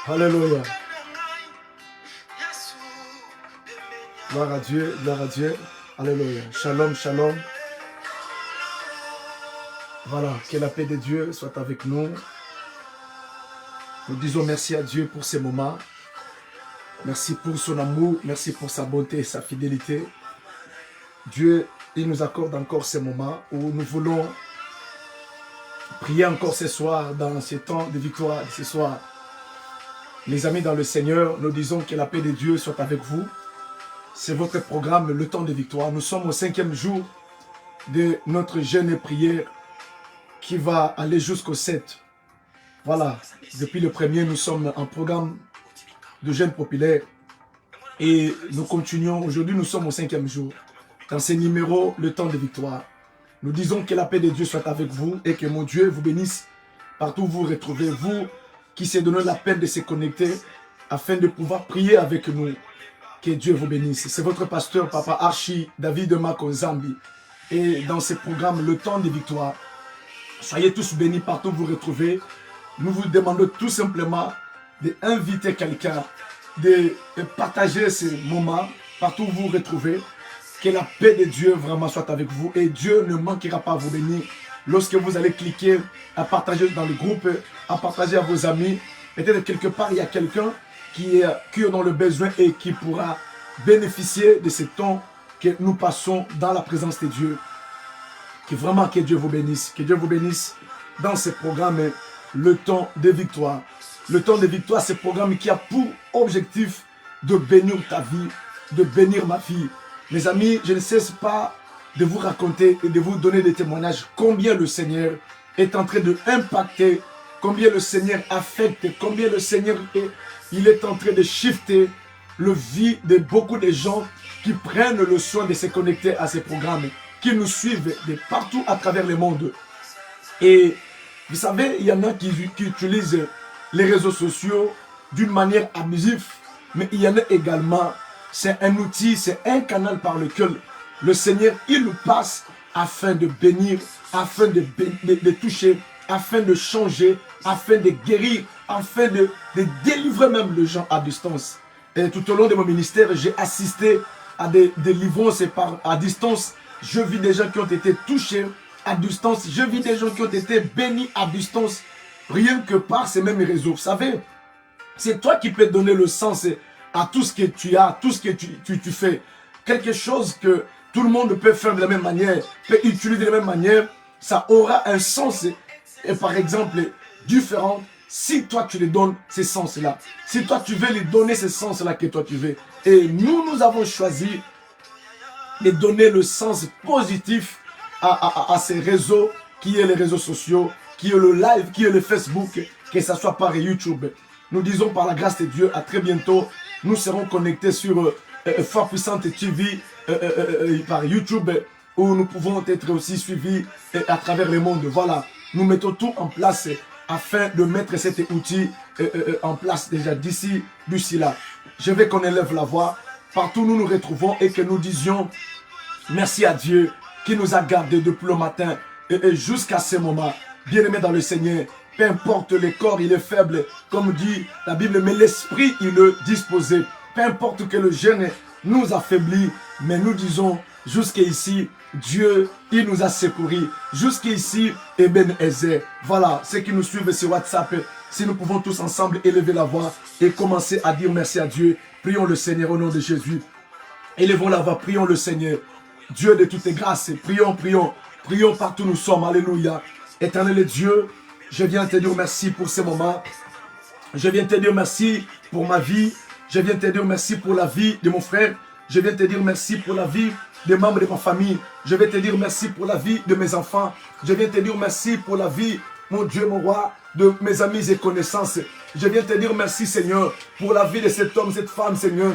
Alléluia. Gloire à Dieu, gloire à Dieu. Alléluia. Shalom, shalom. Voilà, que la paix de Dieu soit avec nous. Nous disons merci à Dieu pour ces moments. Merci pour son amour, merci pour sa bonté et sa fidélité. Dieu, il nous accorde encore ces moments où nous voulons prier encore ce soir, dans ce temps de victoire, ce soir. Mes amis dans le Seigneur, nous disons que la paix de Dieu soit avec vous. C'est votre programme, le temps de victoire. Nous sommes au 5e jour de notre jeûne et prière qui va aller jusqu'au 7. Voilà, depuis le 1er, nous sommes en programme de jeûne populaire et nous continuons. Aujourd'hui, nous sommes au 5e jour. Dans ces numéros, le temps de victoire. Nous disons que la paix de Dieu soit avec vous et que mon Dieu vous bénisse partout où vous vous retrouvez. Vous qui s'est donné la peine de se connecter afin de pouvoir prier avec nous. Que Dieu vous bénisse. C'est votre pasteur, Papa Archie David Makonzambi. Et dans ce programme, le temps de victoire, soyez tous bénis partout où vous vous retrouvez. Nous vous demandons tout simplement d'inviter quelqu'un, de partager ce moment partout où vous vous retrouvez. Que la paix de Dieu vraiment soit avec vous. Et Dieu ne manquera pas à vous bénir. Lorsque vous allez cliquer à partager dans le groupe, à partager à vos amis, peut-être quelque part il y a quelqu'un qui est dans le besoin et qui pourra bénéficier de ce temps que nous passons dans la présence de Dieu. Que vraiment que Dieu vous bénisse. Que Dieu vous bénisse dans ce programme, le temps de victoire. Le temps de victoire, c'est un programme qui a pour objectif de bénir ta vie, de bénir ma vie. Mes amis, je ne cesse pas de vous raconter et de vous donner des témoignages combien le Seigneur est en train de impacter, combien le Seigneur affecte, combien le Seigneur est en train de shifter le vie de beaucoup de gens qui prennent le soin de se connecter à ces programmes, qui nous suivent de partout à travers le monde. Et vous savez, il y en a qui utilisent les réseaux sociaux d'une manière abusive, mais il y en a également, c'est un outil, c'est un canal par lequel le Seigneur, il nous passe afin de bénir, afin de toucher, afin de changer, afin de guérir, afin de délivrer même les gens à distance. Et tout au long de mon ministère, j'ai assisté à des délivrances à distance. Je vis des gens qui ont été touchés à distance. Je vis des gens qui ont été bénis à distance. Rien que par ces mêmes réseaux. Vous savez, c'est toi qui peux donner le sens à tout ce que tu as, tout ce que tu fais. Quelque chose que tout le monde peut faire de la même manière, peut utiliser de la même manière, ça aura un sens, et par exemple, différent, si toi tu lui donnes ces sens-là. Si toi tu veux lui donner ces sens-là que toi tu veux. Et nous avons choisi de donner le sens positif à ces réseaux, qui est les réseaux sociaux, qui est le live, qui est le Facebook, que ce soit par YouTube. Nous disons par la grâce de Dieu, à très bientôt, nous serons connectés sur Fort Puissante TV, par YouTube, où nous pouvons être aussi suivis à travers le monde. Voilà, nous mettons tout en place afin de mettre cet outil en place déjà d'ici là. Je veux qu'on élève la voix partout où nous nous retrouvons et que nous disions merci à Dieu qui nous a gardés depuis le matin et jusqu'à ce moment. Bien-aimés dans le Seigneur, peu importe le corps, il est faible, comme dit la Bible, mais l'esprit, il est disposé. Peu importe que le jeûne nous affaiblit, mais nous disons jusqu'ici, Dieu, il nous a secourus. Jusqu'ici, Ebenezer. Voilà, ceux qui nous suivent sur WhatsApp, si nous pouvons tous ensemble élever la voix et commencer à dire merci à Dieu. Prions le Seigneur au nom de Jésus. Élevons la voix, prions le Seigneur. Dieu de toutes les grâces, prions, prions. Prions partout où nous sommes, alléluia. Éternel Dieu, je viens te dire merci pour ces moments. Je viens te dire merci pour ma vie. Je viens te dire merci pour la vie de mon frère. Je viens te dire merci pour la vie des membres de ma famille. Je vais te dire merci pour la vie de mes enfants. Je viens te dire merci pour la vie, mon Dieu, mon roi, de mes amis et connaissances. Je viens te dire merci, Seigneur, pour la vie de cet homme, cette femme, Seigneur,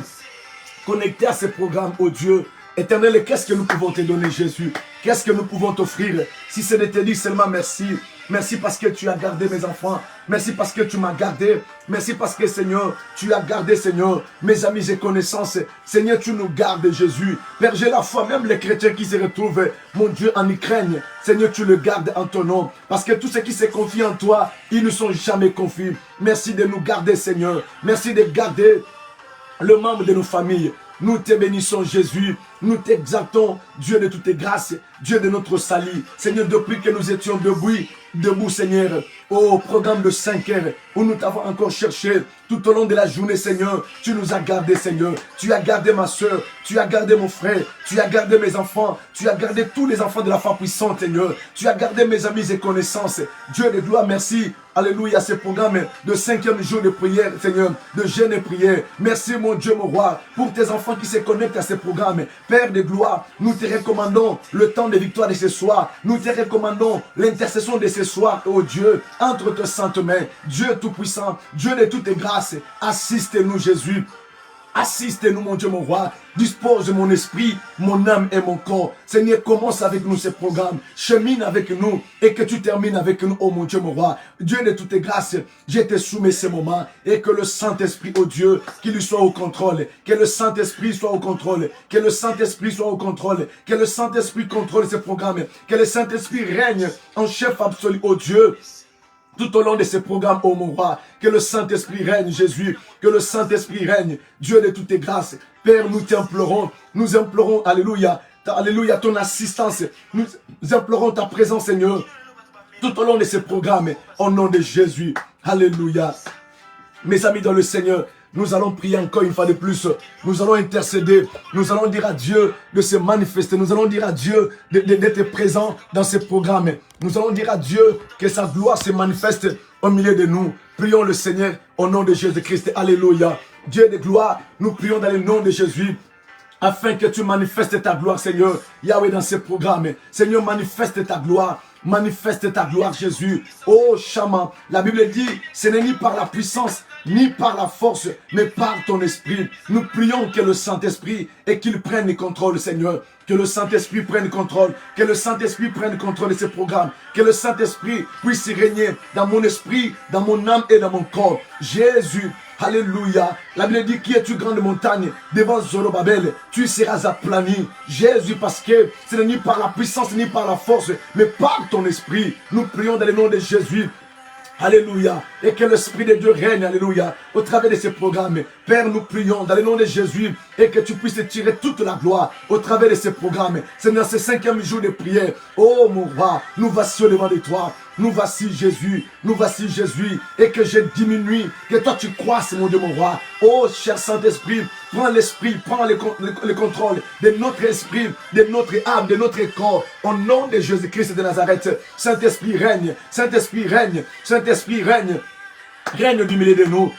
connecté à ce programme, oh Dieu. Éternel, qu'est-ce que nous pouvons te donner, Jésus? Qu'est-ce que nous pouvons t'offrir? Si ce n'est te dire seulement merci. Merci parce que tu as gardé mes enfants. Merci parce que tu m'as gardé. Merci parce que, Seigneur, tu as gardé, Seigneur, mes amis et connaissances. Seigneur, tu nous gardes, Jésus. Père, j'ai la foi, même les chrétiens qui se retrouvent, mon Dieu, en Ukraine. Seigneur, tu le gardes en ton nom. Parce que tous ceux qui se confient en toi, ils ne sont jamais confiés. Merci de nous garder, Seigneur. Merci de garder le membre de nos familles. Nous te bénissons, Jésus. Nous t'exaltons, Dieu de toutes tes grâces, Dieu de notre salut. Seigneur, depuis que nous étions debout, Seigneur, au programme de 5 heures, où nous t'avons encore cherché tout au long de la journée, Seigneur, tu nous as gardés, Seigneur. Tu as gardé ma soeur, tu as gardé mon frère, tu as gardé mes enfants, tu as gardé tous les enfants de la foi puissante, Seigneur. Tu as gardé mes amis et connaissances. Dieu de gloire, merci. Alléluia, ce programme de 5e jour de prière, Seigneur, de jeûne et prière. Merci, mon Dieu, mon roi, pour tes enfants qui se connectent à ce programme. Père de gloire, nous te recommandons le temps de victoire de ce soir. Nous te recommandons l'intercession de ce soir, oh Dieu, entre tes saintes mains. Dieu tout-puissant, Dieu de toutes grâces, assiste-nous, Jésus. Assiste-nous, mon Dieu, mon roi. Dispose mon esprit, mon âme et mon corps. Seigneur, commence avec nous ce programme. Chemine avec nous et que tu termines avec nous, oh mon Dieu, mon roi. Dieu de toutes grâces, je te soumets ce moment et que le Saint-Esprit, oh Dieu, qu'il soit au contrôle. Que le Saint-Esprit soit au contrôle. Que le Saint-Esprit soit au contrôle. Que le Saint-Esprit contrôle ce programme. Que le Saint-Esprit règne en chef absolu, oh Dieu. Tout au long de ce programme, oh mon roi, que le Saint-Esprit règne, Jésus, que le Saint-Esprit règne, Dieu de toutes tes grâces. Père, nous t'implorons, alléluia, alléluia, ton assistance, nous implorons ta présence, Seigneur, tout au long de ce programme, au nom de Jésus, alléluia. Mes amis dans le Seigneur, nous allons prier encore une fois de plus. Nous allons intercéder. Nous allons dire à Dieu de se manifester. Nous allons dire à Dieu d'être présent dans ce programme. Nous allons dire à Dieu que sa gloire se manifeste au milieu de nous. Prions le Seigneur au nom de Jésus-Christ. Alléluia. Dieu de gloire, nous prions dans le nom de Jésus. Afin que tu manifestes ta gloire, Seigneur. Yahweh, dans ce programme. Seigneur, manifeste ta gloire. Manifeste ta gloire, Jésus. Oh, Shama, la Bible dit, ce n'est ni par la puissance, ni par la force, mais par ton esprit. Nous prions que le Saint-Esprit et qu'il prenne le contrôle, Seigneur. Que le Saint-Esprit prenne contrôle. Que le Saint-Esprit prenne contrôle de ce programme. Que le Saint-Esprit puisse régner dans mon esprit, dans mon âme et dans mon corps. Jésus, alléluia. La Bible dit, qui es-tu grande montagne devant Zorobabel? Tu seras aplani. Jésus, parce que ce n'est ni par la puissance, ni par la force, mais par ton esprit. Nous prions dans le nom de Jésus. Alléluia. Et que l'Esprit de Dieu règne, alléluia, au travers de ce programme. Père, nous prions dans le nom de Jésus et que tu puisses tirer toute la gloire au travers de ce programme. C'est dans ce 5e jour de prière. Oh mon roi, nous voici au devant de toi. Nous voici Jésus, et que je diminue, que toi tu croisses, mon Dieu, mon roi. Oh, cher Saint-Esprit, prends l'esprit, prends le contrôle de notre esprit, de notre âme, de notre corps, au nom de Jésus-Christ de Nazareth. Saint-Esprit règne, Saint-Esprit règne, Saint-Esprit règne. Règne du milieu de nous.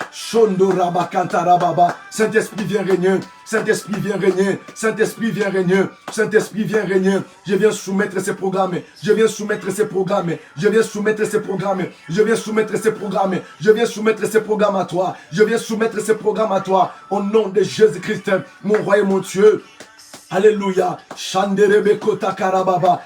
Saint-Esprit viens régner. Saint-Esprit viens régner. Saint-Esprit viens régner. Saint-Esprit viens régner. Je viens soumettre ces programmes. Je viens soumettre ces programmes. Je viens soumettre ces programmes. Je viens soumettre ces programmes. Je viens soumettre ces programmes à toi. Je viens soumettre ces programmes à toi. Au nom de Jésus-Christ, mon roi et mon Dieu. Alléluia.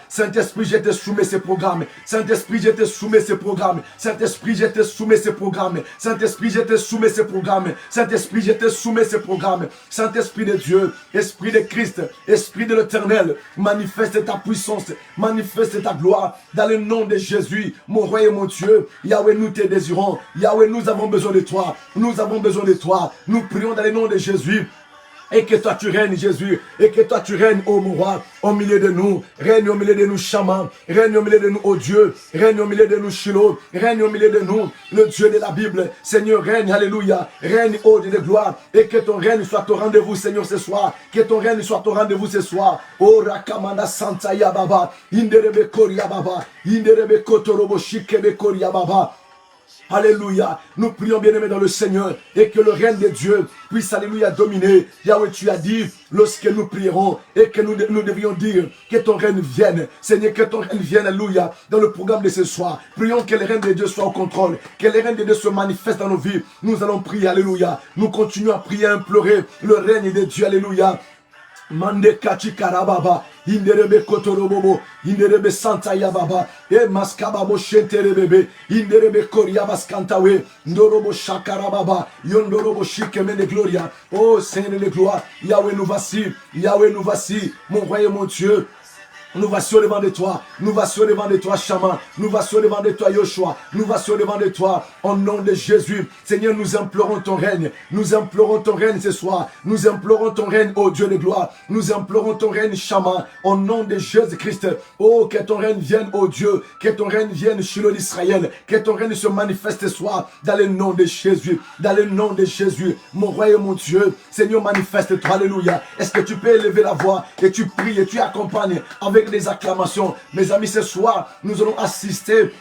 Saint-Esprit, je te soumets ce programme. Saint-Esprit, je te soumets ce programme. Saint-Esprit, je te soumets ce programme. Saint-Esprit, je te soumets ce programme. Saint-Esprit, je te soumets ce programme. Saint-Esprit de Dieu, Esprit de Christ, Esprit de l'Éternel, manifeste ta puissance, manifeste ta gloire dans le nom de Jésus, mon roi et mon Dieu. Yahweh, nous te désirons. Yahweh, nous avons besoin de toi. Nous avons besoin de toi. Nous prions dans le nom de Jésus. Et que toi tu règnes, Jésus. Et que toi tu règnes, ô mon roi, au milieu de nous. Règne au milieu de nous, Shaman. Règne au milieu de nous, ô Dieu. Règne au milieu de nous, Shiloh. Règne au milieu de nous, le Dieu de la Bible. Seigneur, règne, alléluia. Règne, ô Dieu de gloire. Et que ton règne soit au rendez-vous, Seigneur, ce soir. Que ton règne soit au rendez-vous ce soir. Oh, Rakamanda Santa Yababa. Inderebe Koria Baba. Inderebe Kotorobo Shikebe Koria Baba. Alléluia. Nous prions bien-aimés dans le Seigneur et que le règne de Dieu puisse, alléluia, dominer. Yahweh, tu as dit, lorsque nous prierons et que nous devions dire que ton règne vienne. Seigneur, que ton règne vienne, alléluia, dans le programme de ce soir. Prions que le règne de Dieu soit au contrôle, que le règne de Dieu se manifeste dans nos vies. Nous allons prier, alléluia. Nous continuons à prier, à implorer le règne de Dieu, alléluia. Mande kachi karababa, inderebe kotorobobo, inderebe santa yababa, e maskababo shenterebebe, inderebe koriabas kantawe, ndorobo shakarababa, yondorobo shikemene gloria. Oh Seigneur de gloire, Yahweh nous voici, mon roi et mon Dieu. Nous voici au devant de toi, nous voici au devant de toi, Shaman, nous voici au devant de toi, Yoshua, nous voici au devant de toi, au nom de Jésus. Seigneur, nous implorons ton règne ce soir, nous implorons ton règne, ô Dieu de gloire, nous implorons ton règne, Shaman, au nom de Jésus-Christ. Oh, que ton règne vienne, ô Dieu, que ton règne vienne sur l'Israël, que ton règne se manifeste ce soir, dans le nom de Jésus, mon roi et mon Dieu. Seigneur, manifeste-toi, alléluia. Est-ce que tu peux élever la voix et tu pries et tu accompagnes avec des acclamations? Mes amis, ce soir, nous allons assister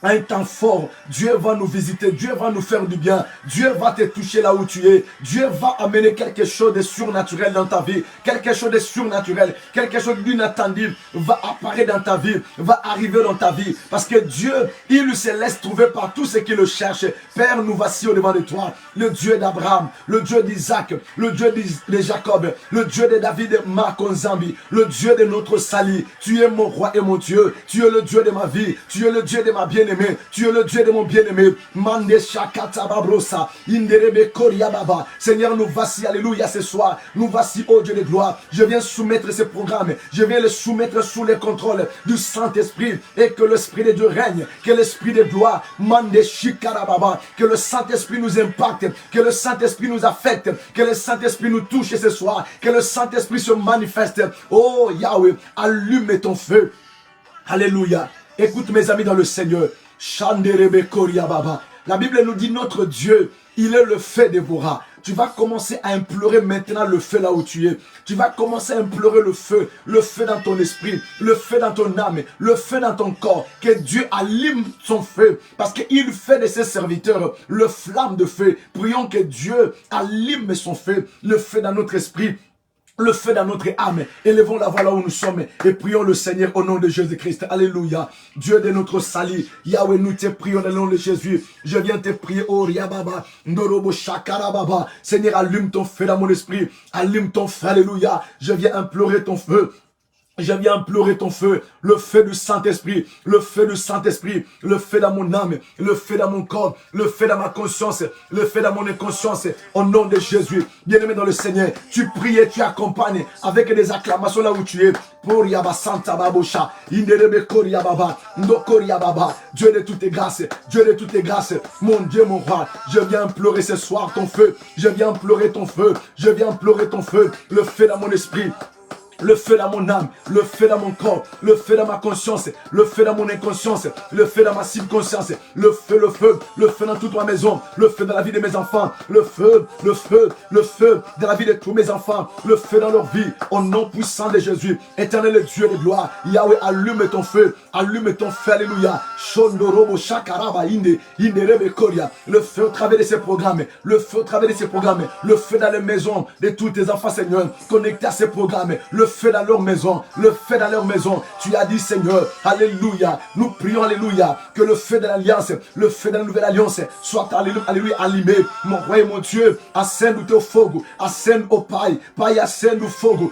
à un temps fort. Dieu va nous visiter, Dieu va nous faire du bien, Dieu va te toucher là où tu es, Dieu va amener quelque chose de surnaturel dans ta vie, quelque chose de surnaturel, quelque chose d'inattendu va apparaître dans ta vie, va arriver dans ta vie, parce que Dieu, il se laisse trouver par tous ceux qui le cherchent. Père, nous voici au devant de toi, le Dieu d'Abraham, le Dieu d'Isaac, le Dieu de Jacob, le Dieu de David et Makonzambi, le Dieu de notre salut. Tu es mon roi et mon Dieu, tu es le Dieu de ma vie, tu es le Dieu de ma bien-aimée. Tu es le Dieu de mon bien-aimé. Mande shakata babrosa, inderebe koria baba. Seigneur, nous voici, alléluia, ce soir. Nous voici, ô Dieu de gloire. Je viens soumettre ce programme. Je viens le soumettre sous le contrôle du Saint-Esprit. Et que l'Esprit de Dieu règne. Que l'Esprit de gloire, mande shikara baba. Que le Saint-Esprit nous impacte. Que le Saint-Esprit nous affecte. Que le Saint-Esprit nous touche ce soir. Que le Saint-Esprit se manifeste. Oh Yahweh, allume ton feu. Alléluia. Écoute mes amis dans le Seigneur. La Bible nous dit notre Dieu, il est le feu dévorant. Tu vas commencer à implorer maintenant le feu là où tu es. Tu vas commencer à implorer le feu dans ton esprit, le feu dans ton âme, le feu dans ton corps. Que Dieu allume son feu, parce qu'il fait de ses serviteurs le flamme de feu. Prions que Dieu allume son feu, le feu dans notre esprit, le feu dans notre âme. Élevons la voix là où nous sommes et prions le Seigneur au nom de Jésus-Christ. Alléluia. Dieu de notre salut, Yahweh, nous te prions dans le nom de Jésus. Je viens te prier, oh Riababa, Ndorobo Shakarababa. Seigneur, allume ton feu dans mon esprit. Allume ton feu, alléluia. Je viens implorer ton feu. Je viens implorer ton feu, le feu du Saint-Esprit, le feu du Saint-Esprit, le feu dans mon âme, le feu dans mon corps, le feu dans ma conscience, le feu dans mon inconscience, au nom de Jésus. Bien-aimé dans le Seigneur, tu pries et tu accompagnes avec des acclamations là où tu es. Pour Yaba Santa Babosha, Inderebe Koriababa, Ndokoriababa, Dieu de toutes tes grâces, Dieu de toutes tes grâces, mon Dieu, mon roi, je viens implorer ce soir ton feu, je viens implorer ton feu, je viens implorer ton feu, le feu dans mon esprit, le feu dans mon âme, le feu dans mon corps, le feu dans ma conscience, le feu dans mon inconscience, le feu dans ma subconscience, le feu dans toute ma maison, le feu dans la vie de mes enfants, le feu dans la vie de tous mes enfants, le feu dans leur vie, au nom puissant de Jésus. Éternel Dieu de gloire, Yahweh, allume ton feu, alléluia. Shondorobo shakaraba inde rebe koria. Le feu au travers de ces programmes, le feu au travers de ces programmes, le feu dans les maisons de tous tes enfants, Seigneur, connectés à ces programmes, le feu dans leur maison, le feu dans leur maison. Tu as dit, Seigneur, alléluia, nous prions, alléluia, que le feu de l'alliance, le feu de la nouvelle alliance soit, alléluia, allumé. Mon roi et mon Dieu, acende o teu fogo, acende, oh Pai, Pai, acende o fogo,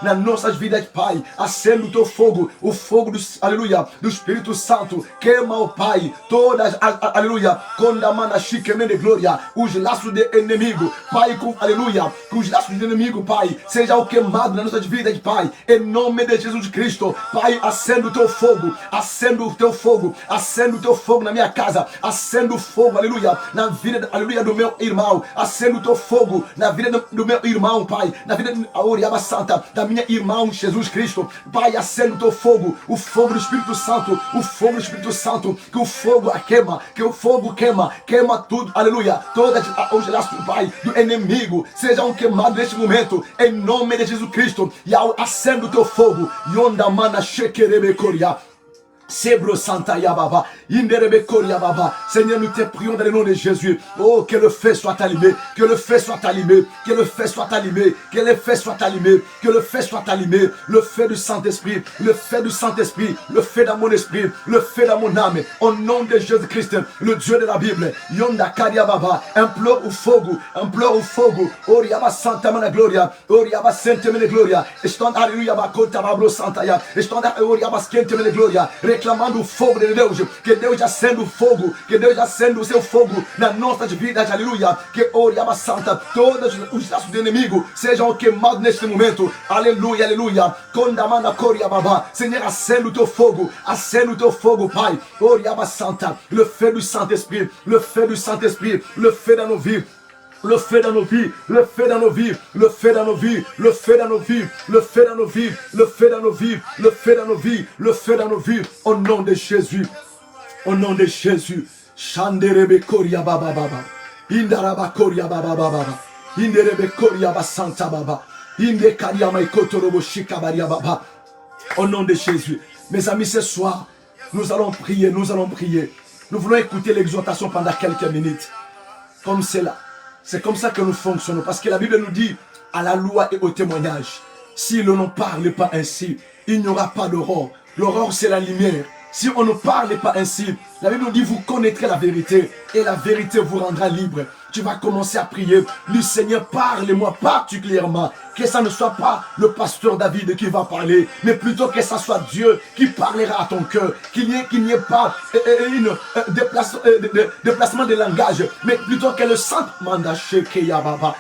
na nossas vidas, Pai, acende o teu fogo, o fogo do, aleluia, do Espírito Santo, queima, oh Pai, todas, aleluia, condamanda, chiquemene de glória, os laços de inimigo, Pai, aleluia, que os laços de inimigo, Pai, seja o queimado nas nossas vidas, Pai, em nome de Jesus Cristo. Pai, acende o teu fogo, acende o teu fogo, acende o teu fogo na minha casa, acende o fogo, aleluia, na vida, aleluia, do meu irmão, acende o teu fogo na vida do meu irmão, Pai, na vida Oriaba Santa, da minha irmã Jesus Cristo. Pai, acende o teu fogo, o fogo do Espírito Santo, o fogo do Espírito Santo, que o fogo queima, que o fogo queima tudo, aleluia, todas os laços, Pai, do inimigo sejam queimados neste momento, em nome de Jesus Cristo. E acende o teu fogo, Yonda mana shekerebe koria. Sebro Santa Yababa, Inderebe Koria Baba. Seigneur, nous te prions dans le nom de Jésus. Oh, que le feu soit allumé, que le feu soit allumé, que le feu soit allumé, que le feu soit allumé, que le feu soit allumé. Le feu du Saint-Esprit, le feu du Saint-Esprit, le feu dans mon esprit, le feu dans mon âme. Au nom de Jésus-Christ, le Dieu de la Bible. Yonda Karia Baba, implore au fogo, Oriaba Santa Mana Gloria, Oriaba Santa Mana Gloria. Estão Alléluia, Bakota Babro Santa Ya. Estão Oriaba Santa Mana Gloria. Reclamando o fogo de Deus, que Deus acenda o fogo, que Deus acenda o seu fogo na nossa vida, aleluia, que Oriaba Santa, todos os laços do inimigo sejam queimados neste momento, aleluia, aleluia, condamanda Coria Baba, Senhor, acenda o teu fogo, Pai, Oriaba Santa, le feu du Saint-Esprit, le feu du Saint-Esprit, le feu dans nos vies. Le feu dans nos vies, le feu dans nos vies, le feu dans nos vies, le feu dans nos vies, le feu dans nos vies, le feu dans nos vies, le feu dans nos vies, le feu dans nos vies, au nom de Jésus, au nom de Jésus. Shanderebe Koria Baba Baba, Indaraba Koria Baba Baba, Inderebe Koria Basanta Baba, Inde Kariama Ikotorobo Shikabaria Baba, au nom de Jésus. Mes amis, ce soir, nous allons prier, nous allons prier. Nous voulons écouter l'exhortation pendant quelques minutes, comme cela. C'est comme ça que nous fonctionnons. Parce que la Bible nous dit à la loi et au témoignage. Si l'on ne parle pas ainsi, il n'y aura pas d'aurore. L'aurore, c'est la lumière. Si on ne parle pas ainsi, la Bible nous dit vous connaîtrez la vérité et la vérité vous rendra libre. Tu vas commencer à prier. Le Seigneur, parle-moi particulièrement. Que ça ne soit pas le pasteur David qui va parler, mais plutôt que ça soit Dieu qui parlera à ton cœur. Qu'il n'y ait pas un déplacement de langage, mais plutôt que le Saint mandat Shekeya Baba.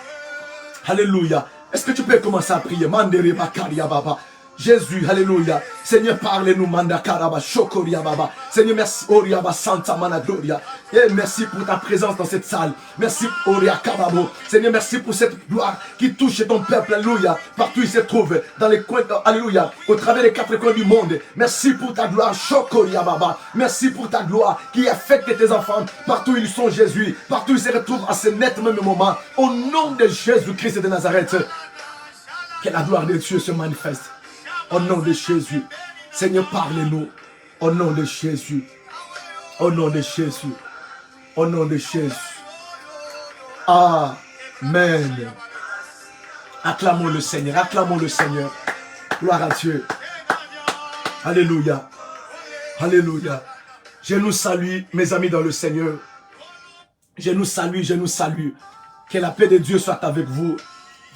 Alléluia. Est-ce que tu peux commencer à prier? Mandere Bakaria Baba. Jésus, alléluia. Seigneur, parle-nous, Manda Karaba, Shokoria Baba. Seigneur, merci, Oriaba Santa Mana Gloria. Et merci pour ta présence dans cette salle. Merci, Oria Kababo. Seigneur, merci pour cette gloire qui touche ton peuple, alléluia. Partout il se trouve, dans les coins, alléluia, au travers des quatre coins du monde. Merci pour ta gloire, Shokoria Baba. Merci pour ta gloire qui affecte tes enfants. Partout ils sont, Jésus. Partout ils se retrouvent à ce net même moment. Au nom de Jésus-Christ de Nazareth, que la gloire de Dieu se manifeste. Au nom de Jésus. Seigneur, parle-nous. Au nom de Jésus. Au nom de Jésus. Au nom de Jésus. Amen. Acclamons le Seigneur. Acclamons le Seigneur. Gloire à Dieu. Alléluia. Alléluia. Je nous salue, mes amis dans le Seigneur. Je nous salue, je nous salue. Que la paix de Dieu soit avec vous.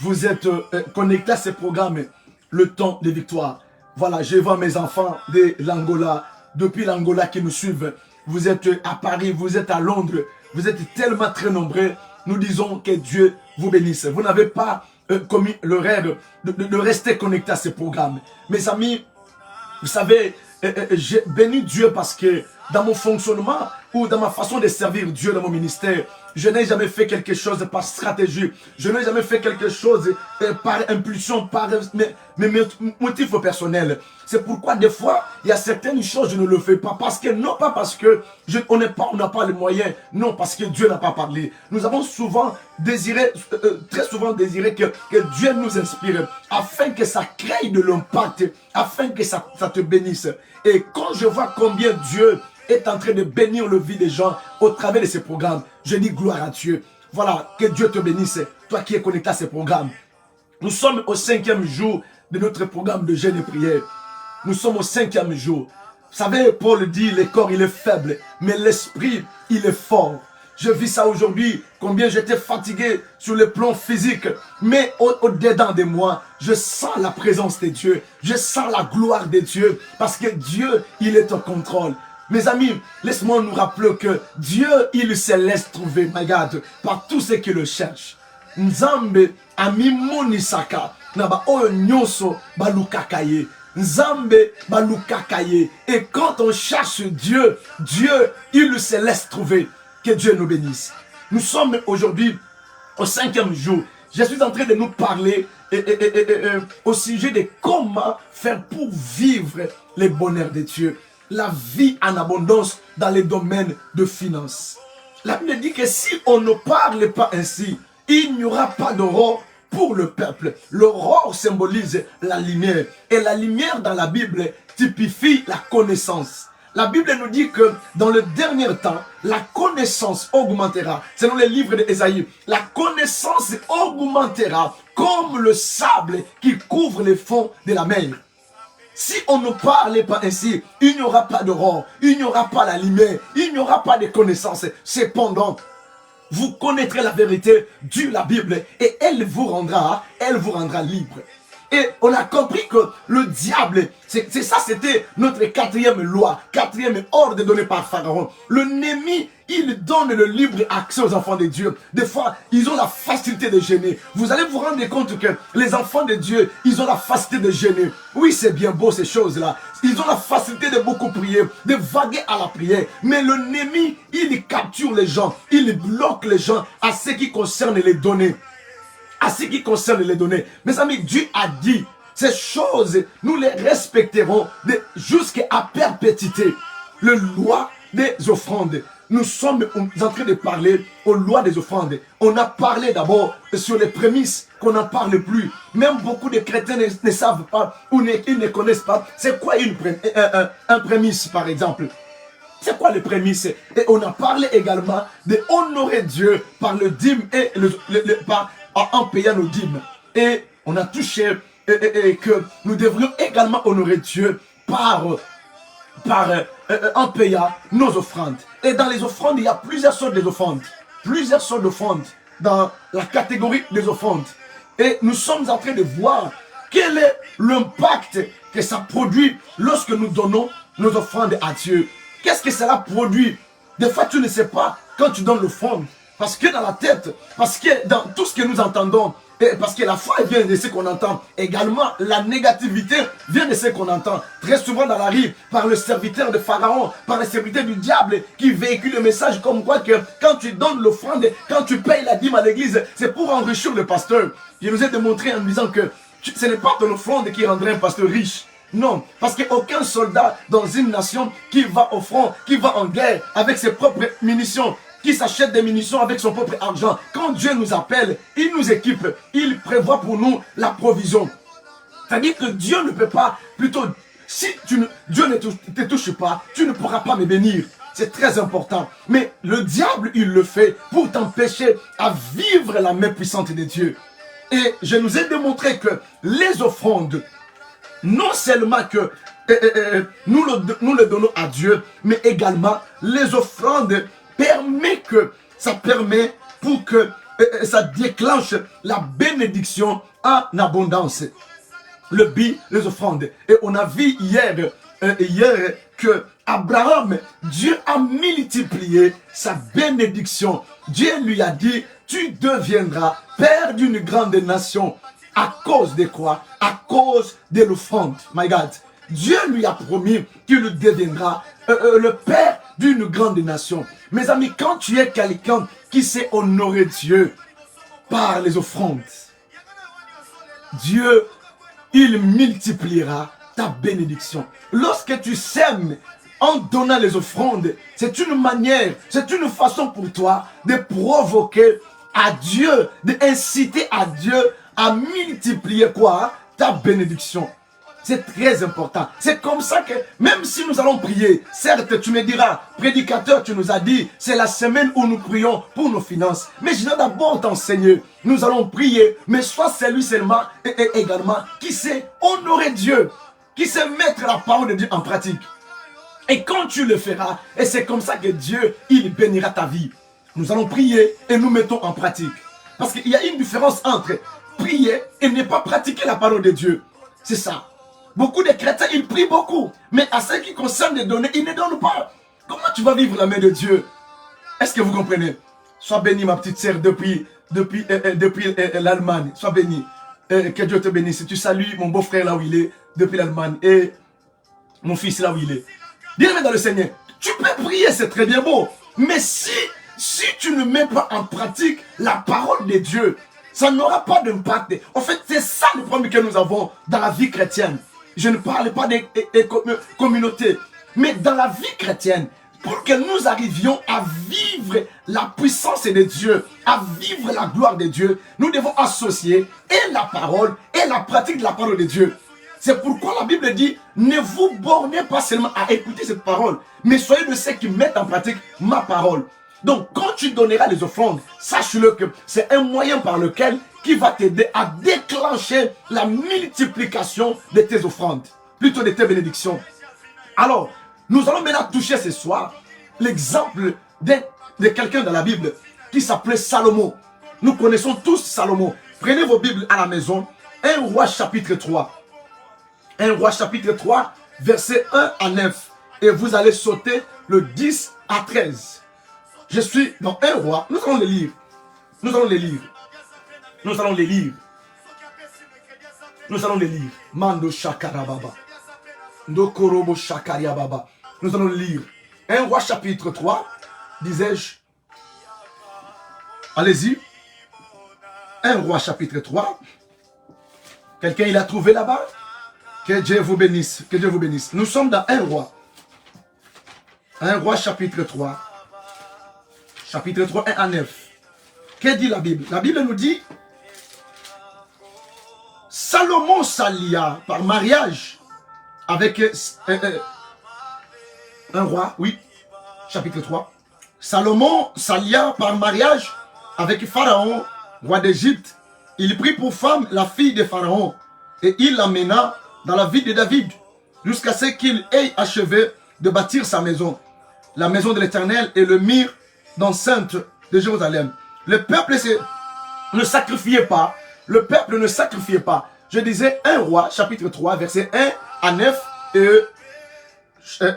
Vous êtes connectés à ce programme. Le temps de victoire. Voilà, je vois mes enfants de l'Angola, depuis l'Angola qui nous suivent. Vous êtes à Paris, vous êtes à Londres, vous êtes tellement très nombreux. Nous disons que Dieu vous bénisse. Vous n'avez pas commis le rêve de rester connecté à ce programme. Mes amis, vous savez, j'ai béni Dieu parce que dans mon fonctionnement ou dans ma façon de servir Dieu dans mon ministère, je n'ai jamais fait quelque chose par stratégie. Je n'ai jamais fait quelque chose par impulsion, par mes motifs personnels. C'est pourquoi des fois, il y a certaines choses, je ne le fais pas. Parce que, non pas parce que on n'a pas les moyens. Non, parce que Dieu n'a pas parlé. Nous avons souvent désiré, très souvent désiré que Dieu nous inspire. Afin que ça crée de l'impact. Afin que ça te bénisse. Et quand je vois combien Dieu est en train de bénir le vie des gens au travers de ces programmes, je dis gloire à Dieu. Voilà, que Dieu te bénisse, toi qui es connecté à ces programmes. Nous sommes au 5e jour de notre programme de jeûne et prière. Nous sommes au 5e jour. Vous savez, Paul dit, le corps il est faible, mais l'esprit il est fort. Je vis ça aujourd'hui, combien j'étais fatigué sur le plan physique, mais au-dedans de moi, je sens la présence de Dieu, je sens la gloire de Dieu, parce que Dieu, il est en contrôle. Mes amis, laisse-moi nous rappeler que Dieu, il se laisse trouver, my God, par tous ceux qui le cherchent. Nzambe amimonisaka naba oyo nyonso balukakaye. Nzambe balukakaye. Et quand on cherche Dieu, Dieu, il se laisse trouver. Que Dieu nous bénisse. Nous sommes aujourd'hui au 5e jour. Je suis en train de nous parler au sujet de comment faire pour vivre les bonheurs de Dieu. La vie en abondance dans les domaines de finances. La Bible dit que si on ne parle pas ainsi, il n'y aura pas d'aurore pour le peuple. L'aurore symbolise la lumière. Et la lumière dans la Bible typifie la connaissance. La Bible nous dit que dans le dernier temps, la connaissance augmentera. Selon les livres d'Ésaïe, la connaissance augmentera comme le sable qui couvre les fonds de la mer. Si on ne parlait pas ainsi, il n'y aura pas d'aurore, il n'y aura pas la lumière, il n'y aura pas de connaissance. Cependant, vous connaîtrez la vérité de la Bible et elle vous rendra libre. Et on a compris que le diable, c'est ça, c'était notre quatrième loi, quatrième ordre donné par Pharaon. Le Némi, il donne le libre accès aux enfants de Dieu. Des fois, ils ont la facilité de gêner. Vous allez vous rendre compte que les enfants de Dieu, ils ont la facilité de gêner. Oui, c'est bien beau ces choses-là. Ils ont la facilité de beaucoup prier, de vaguer à la prière. Mais le Némi, il capture les gens, il bloque les gens à ce qui concerne les données. À ce qui concerne les données. Mes amis, Dieu a dit, ces choses, nous les respecterons jusqu'à perpétuité. Le loi des offrandes. Nous sommes en train de parler aux lois des offrandes. On a parlé d'abord sur les prémices qu'on n'en parle plus. Même beaucoup de chrétiens ne savent pas ou ils ne connaissent pas. C'est quoi un prémisse, par exemple? C'est quoi les prémices? Et on a parlé également d'honorer Dieu par le dîme et en payant nos dîmes. Et on a touché que nous devrions également honorer Dieu en payant nos offrandes. Et dans les offrandes, il y a plusieurs sortes d'offrandes. Plusieurs sortes d'offrandes dans la catégorie des offrandes. Et nous sommes en train de voir quel est l'impact que ça produit lorsque nous donnons nos offrandes à Dieu. Qu'est-ce que cela produit? Des fois, tu ne sais pas quand tu donnes l'offrande. Parce que dans la tête, parce que dans tout ce que nous entendons, et parce que la foi vient de ce qu'on entend. Également, la négativité vient de ce qu'on entend. Très souvent dans la rue, par le serviteur de Pharaon, par le serviteur du diable, qui véhicule le message comme quoi que quand tu donnes l'offrande, quand tu payes la dîme à l'église, c'est pour enrichir le pasteur. Je nous ai démontré en disant que ce n'est pas ton offrande qui rendrait un pasteur riche. Non, parce qu'aucun soldat dans une nation qui va au front, qui va en guerre avec ses propres munitions, qui s'achète des munitions avec son propre argent. Quand Dieu nous appelle, il nous équipe, il prévoit pour nous la provision. C'est-à-dire que Dieu ne peut pas, plutôt, si Dieu ne te touche pas, tu ne pourras pas me bénir. C'est très important. Mais le diable, il le fait pour t'empêcher à vivre la main puissante de Dieu. Et je nous ai démontré que les offrandes, non seulement que nous le donnons à Dieu, mais également les offrandes ça permet pour que ça déclenche la bénédiction en abondance. Les offrandes. Et on a vu hier que Abraham, Dieu a multiplié sa bénédiction. Dieu lui a dit, tu deviendras père d'une grande nation. À cause de quoi? À cause de l'offrande. My God. Dieu lui a promis qu'il deviendra le père d'une grande nation. Mes amis, quand tu es quelqu'un qui sait honorer Dieu par les offrandes, Dieu, il multipliera ta bénédiction. Lorsque tu sèmes en donnant les offrandes, c'est une manière, c'est une façon pour toi de provoquer à Dieu, d'inciter à Dieu à multiplier quoi? Ta bénédiction. C'est très important. C'est comme ça que, même si nous allons prier, certes, tu me diras, prédicateur, tu nous as dit, c'est la semaine où nous prions pour nos finances. Mais je dois d'abord t'enseigner. Nous allons prier, mais sois celui seulement et également qui sait honorer Dieu, qui sait mettre la parole de Dieu en pratique. Et quand tu le feras, et c'est comme ça que Dieu, il bénira ta vie. Nous allons prier et nous mettons en pratique. Parce qu'il y a une différence entre prier et ne pas pratiquer la parole de Dieu. C'est ça. Beaucoup de chrétiens, ils prient beaucoup. Mais à ce qui concerne les données, ils ne donnent pas. Comment tu vas vivre la main de Dieu? Est-ce que vous comprenez? Sois bénie, ma petite sœur, depuis l'Allemagne. Sois bénie. Que Dieu te bénisse. Tu salues mon beau-frère là où il est, depuis l'Allemagne. Et mon fils là où il est. Bien-aimé dans le Seigneur, tu peux prier, c'est très bien beau. Mais si tu ne mets pas en pratique la parole de Dieu, ça n'aura pas d'impact. En fait, c'est ça le problème que nous avons dans la vie chrétienne. Je ne parle pas des communautés, mais dans la vie chrétienne, pour que nous arrivions à vivre la puissance de Dieu, à vivre la gloire de Dieu, nous devons associer et la parole et la pratique de la parole de Dieu. C'est pourquoi la Bible dit, ne vous bornez pas seulement à écouter cette parole, mais soyez de ceux qui mettent en pratique ma parole. Donc, quand tu donneras les offrandes, sache-le que c'est un moyen par lequel qui va t'aider à déclencher la multiplication de tes offrandes, plutôt de tes bénédictions. Alors, nous allons maintenant toucher ce soir l'exemple de quelqu'un dans la Bible qui s'appelait Salomon. Nous connaissons tous Salomon. Prenez vos Bibles à la maison. 1 Roi chapitre 3. 1 Roi chapitre 3, verset 1 à 9. Et vous allez sauter le 10 à 13. Je suis dans 1 Roi. Nous allons les lire. Nous allons les lire. Nous allons les lire. Nous allons les lire. Mando Shakarababa. Ndokorobo Shakariababa. Nous allons lire 1 Roi chapitre 3, disais-je. Allez-y. 1 Roi chapitre 3. Quelqu'un il a trouvé là-bas? Que Dieu vous bénisse. Que Dieu vous bénisse. Nous sommes dans 1 Roi. 1 Roi chapitre 3. Chapitre 3, 1 à 9. Que dit la Bible? La Bible nous dit Salomon s'allia par mariage avec un roi, oui, chapitre 3. Salomon s'allia par mariage avec Pharaon, roi d'Égypte. Il prit pour femme la fille de Pharaon et il l'amena dans la ville de David jusqu'à ce qu'il ait achevé de bâtir sa maison, la maison de l'Éternel et le mur d'enceinte de Jérusalem. Le peuple ne sacrifiait pas. Le peuple ne sacrifiait pas. Je disais 1 Roi, chapitre 3, verset 1 à 9 et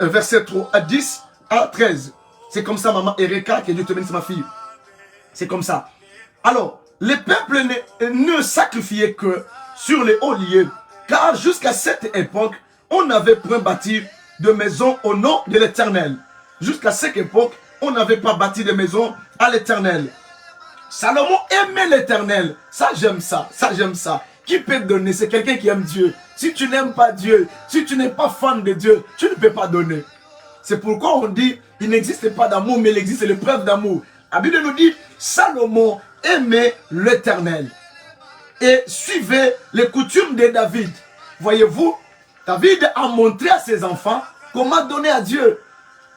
verset 3 à 10 à 13. C'est comme ça, maman Erika, que Dieu te bénisse, ma fille. C'est comme ça. Alors, les peuples ne sacrifiaient que sur les hauts lieux, car jusqu'à cette époque, on n'avait point bâti de maison au nom de l'Éternel. Jusqu'à cette époque, on n'avait pas bâti de maison à l'Éternel. Salomon aimait l'Éternel. Ça, j'aime ça. Ça, j'aime ça. Qui peut donner? C'est quelqu'un qui aime Dieu. Si tu n'aimes pas Dieu, si tu n'es pas fan de Dieu, tu ne peux pas donner. C'est pourquoi on dit, il n'existe pas d'amour, mais il existe l'épreuve d'amour. La Bible nous dit, Salomon aimait l'Éternel et suivait les coutumes de David. Voyez-vous, David a montré à ses enfants comment donner à Dieu.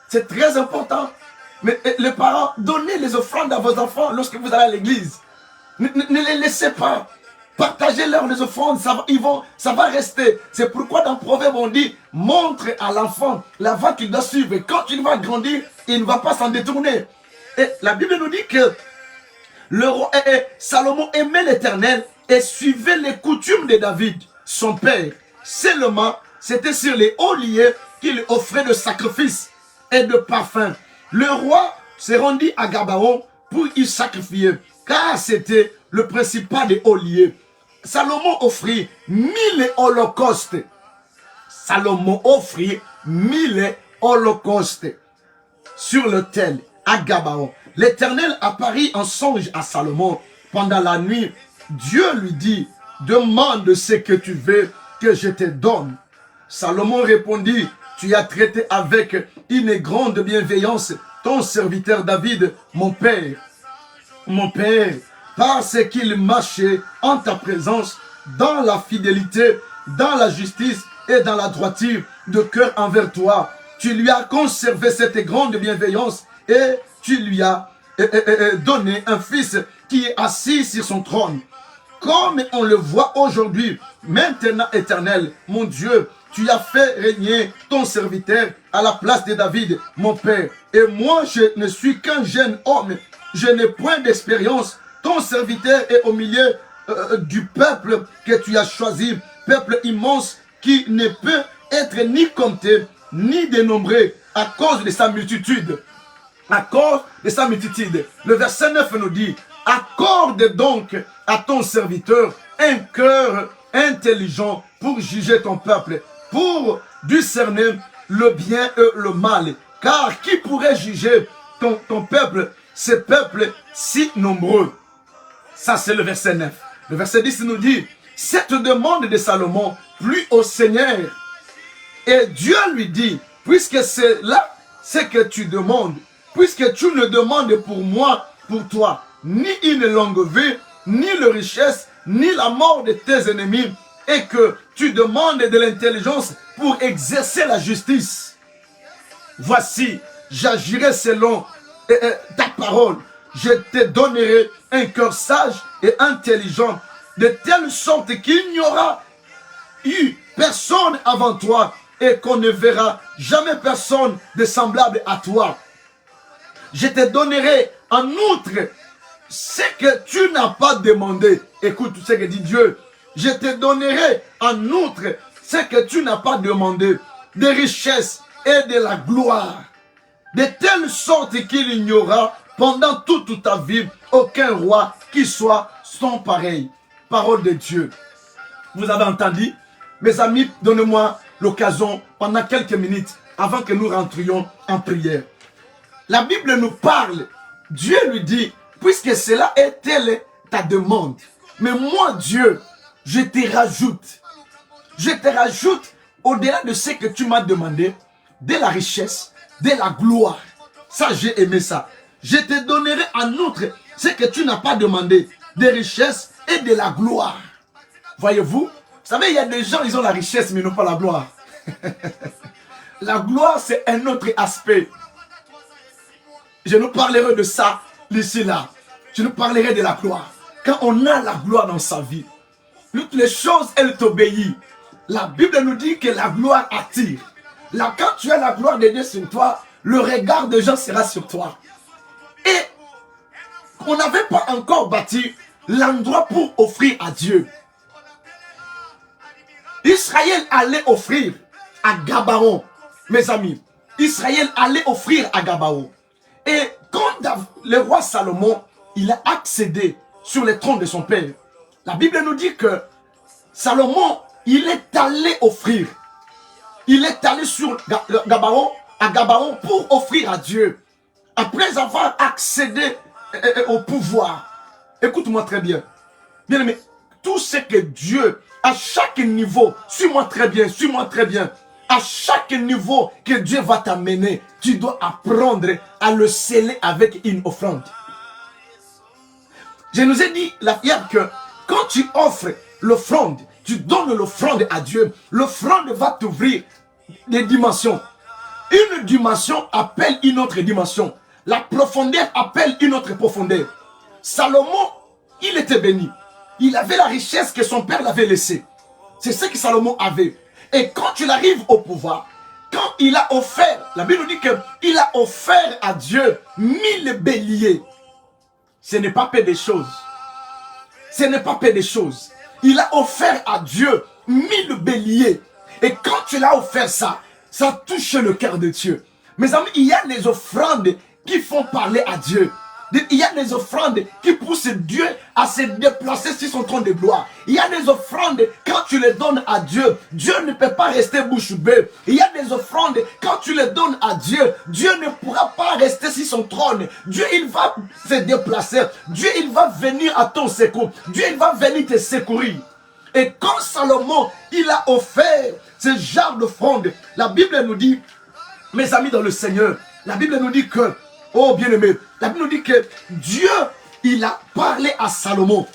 C'est très important. Mais les parents, donnez les offrandes à vos enfants lorsque vous allez à l'église. Ne les laissez pas. Partagez-leur les offrandes, ça va rester. C'est pourquoi dans Proverbe on dit, montre à l'enfant la voie qu'il doit suivre. Et quand il va grandir, il ne va pas s'en détourner. Et la Bible nous dit que le roi Salomon aimait l'Éternel et suivait les coutumes de David, son père. Seulement, c'était sur les hauts lieux qu'il offrait de sacrifices et de parfums. Le roi s'est rendu à Gabaon pour y sacrifier, car c'était le principal des hauts lieux. Salomon offrit 1000 holocaustes. Salomon offrit 1000 holocaustes sur l'autel à Gabaon. L'Éternel apparut en songe à Salomon pendant la nuit. Dieu lui dit, demande ce que tu veux que je te donne. Salomon répondit, tu as traité avec une grande bienveillance ton serviteur David, mon père. Mon père, parce qu'il marchait en ta présence dans la fidélité, dans la justice et dans la droiture de cœur envers toi. Tu lui as conservé cette grande bienveillance et tu lui as donné un fils qui est assis sur son trône. Comme on le voit aujourd'hui, maintenant éternel, mon Dieu, tu as fait régner ton serviteur à la place de David, mon père. Et moi, je ne suis qu'un jeune homme. Je n'ai point d'expérience. Ton serviteur est au milieu du peuple que tu as choisi. Peuple immense qui ne peut être ni compté, ni dénombré à cause de sa multitude. À cause de sa multitude. Le verset 9 nous dit, accorde donc à ton serviteur un cœur intelligent pour juger ton peuple, pour discerner le bien et le mal. Car qui pourrait juger ton peuple, ce peuple si nombreux? Ça, c'est le verset 9. Le verset 10 nous dit, cette demande de Salomon plut au Seigneur. Et Dieu lui dit, puisque c'est là ce que tu demandes, puisque tu ne demandes pour moi, pour toi, ni une longue vie, ni la richesse, ni la mort de tes ennemis, et que tu demandes de l'intelligence pour exercer la justice. Voici, j'agirai selon ta parole. Je te donnerai un cœur sage et intelligent, de telle sorte qu'il n'y aura eu personne avant toi et qu'on ne verra jamais personne de semblable à toi. Je te donnerai en outre ce que tu n'as pas demandé. Écoute ce que dit Dieu. Je te donnerai en outre ce que tu n'as pas demandé, des richesses et de la gloire, de telle sorte qu'il n'y aura pendant toute ta vie aucun roi qui soit son pareil. Parole de Dieu. Vous avez entendu? Mes amis, donnez-moi l'occasion pendant quelques minutes avant que nous rentrions en prière. La Bible nous parle. Dieu lui dit, puisque cela est telle ta demande, mais moi Dieu, je te rajoute. Je te rajoute au-delà de ce que tu m'as demandé, de la richesse, de la gloire. Ça, j'ai aimé ça. Je te donnerai en outre ce que tu n'as pas demandé, des richesses et de la gloire. Voyez-vous? Vous savez, il y a des gens, ils ont la richesse, mais ils n'ont pas la gloire. La gloire, c'est un autre aspect. Je nous parlerai de ça, ici, là. Je nous parlerai de la gloire. Quand on a la gloire dans sa vie, toutes les choses, elles t'obéissent. La Bible nous dit que la gloire attire. Là, quand tu as la gloire de Dieu sur toi, le regard des gens sera sur toi. Et on n'avait pas encore bâti l'endroit pour offrir à Dieu. Israël allait offrir à Gabaon, mes amis. Israël allait offrir à Gabaon. Et quand le roi Salomon, il a accédé sur le trône de son père, la Bible nous dit que Salomon, il est allé offrir. Il est allé sur Gabaon, à Gabaon pour offrir à Dieu. Après avoir accédé au pouvoir. Écoute-moi très bien. Bien aimé, tout ce que Dieu, à chaque niveau, suis-moi très bien, suis-moi très bien. À chaque niveau que Dieu va t'amener, tu dois apprendre à le sceller avec une offrande. Je nous ai dit la hier que quand tu offres l'offrande, tu donnes l'offrande à Dieu, l'offrande va t'ouvrir des dimensions. Une dimension appelle une autre dimension. La profondeur appelle une autre profondeur. Salomon, il était béni. Il avait la richesse que son père l'avait laissée. C'est ce que Salomon avait. Et quand il arrive au pouvoir, quand il a offert, la Bible nous dit qu'il a offert à Dieu 1000 béliers. Ce n'est pas peu de choses. Ce n'est pas peu de choses. Il a offert à Dieu 1000 béliers. Et quand tu l'as offert ça, ça touche le cœur de Dieu. Mes amis, il y a des offrandes qui font parler à Dieu. Il y a des offrandes qui poussent Dieu à se déplacer sur son trône de gloire. Il y a des offrandes, quand tu les donnes à Dieu, Dieu ne peut pas rester bouche bée. Il y a des offrandes, quand tu les donnes à Dieu, Dieu ne pourra pas rester sur son trône. Dieu, il va se déplacer. Dieu, il va venir à ton secours. Dieu, il va venir te secourir. Et quand Salomon, il a offert ce genre d'offrande, la Bible nous dit, mes amis dans le Seigneur, la Bible nous dit que, oh bien-aimé, la Bible nous dit que Dieu, il a parlé à Salomon.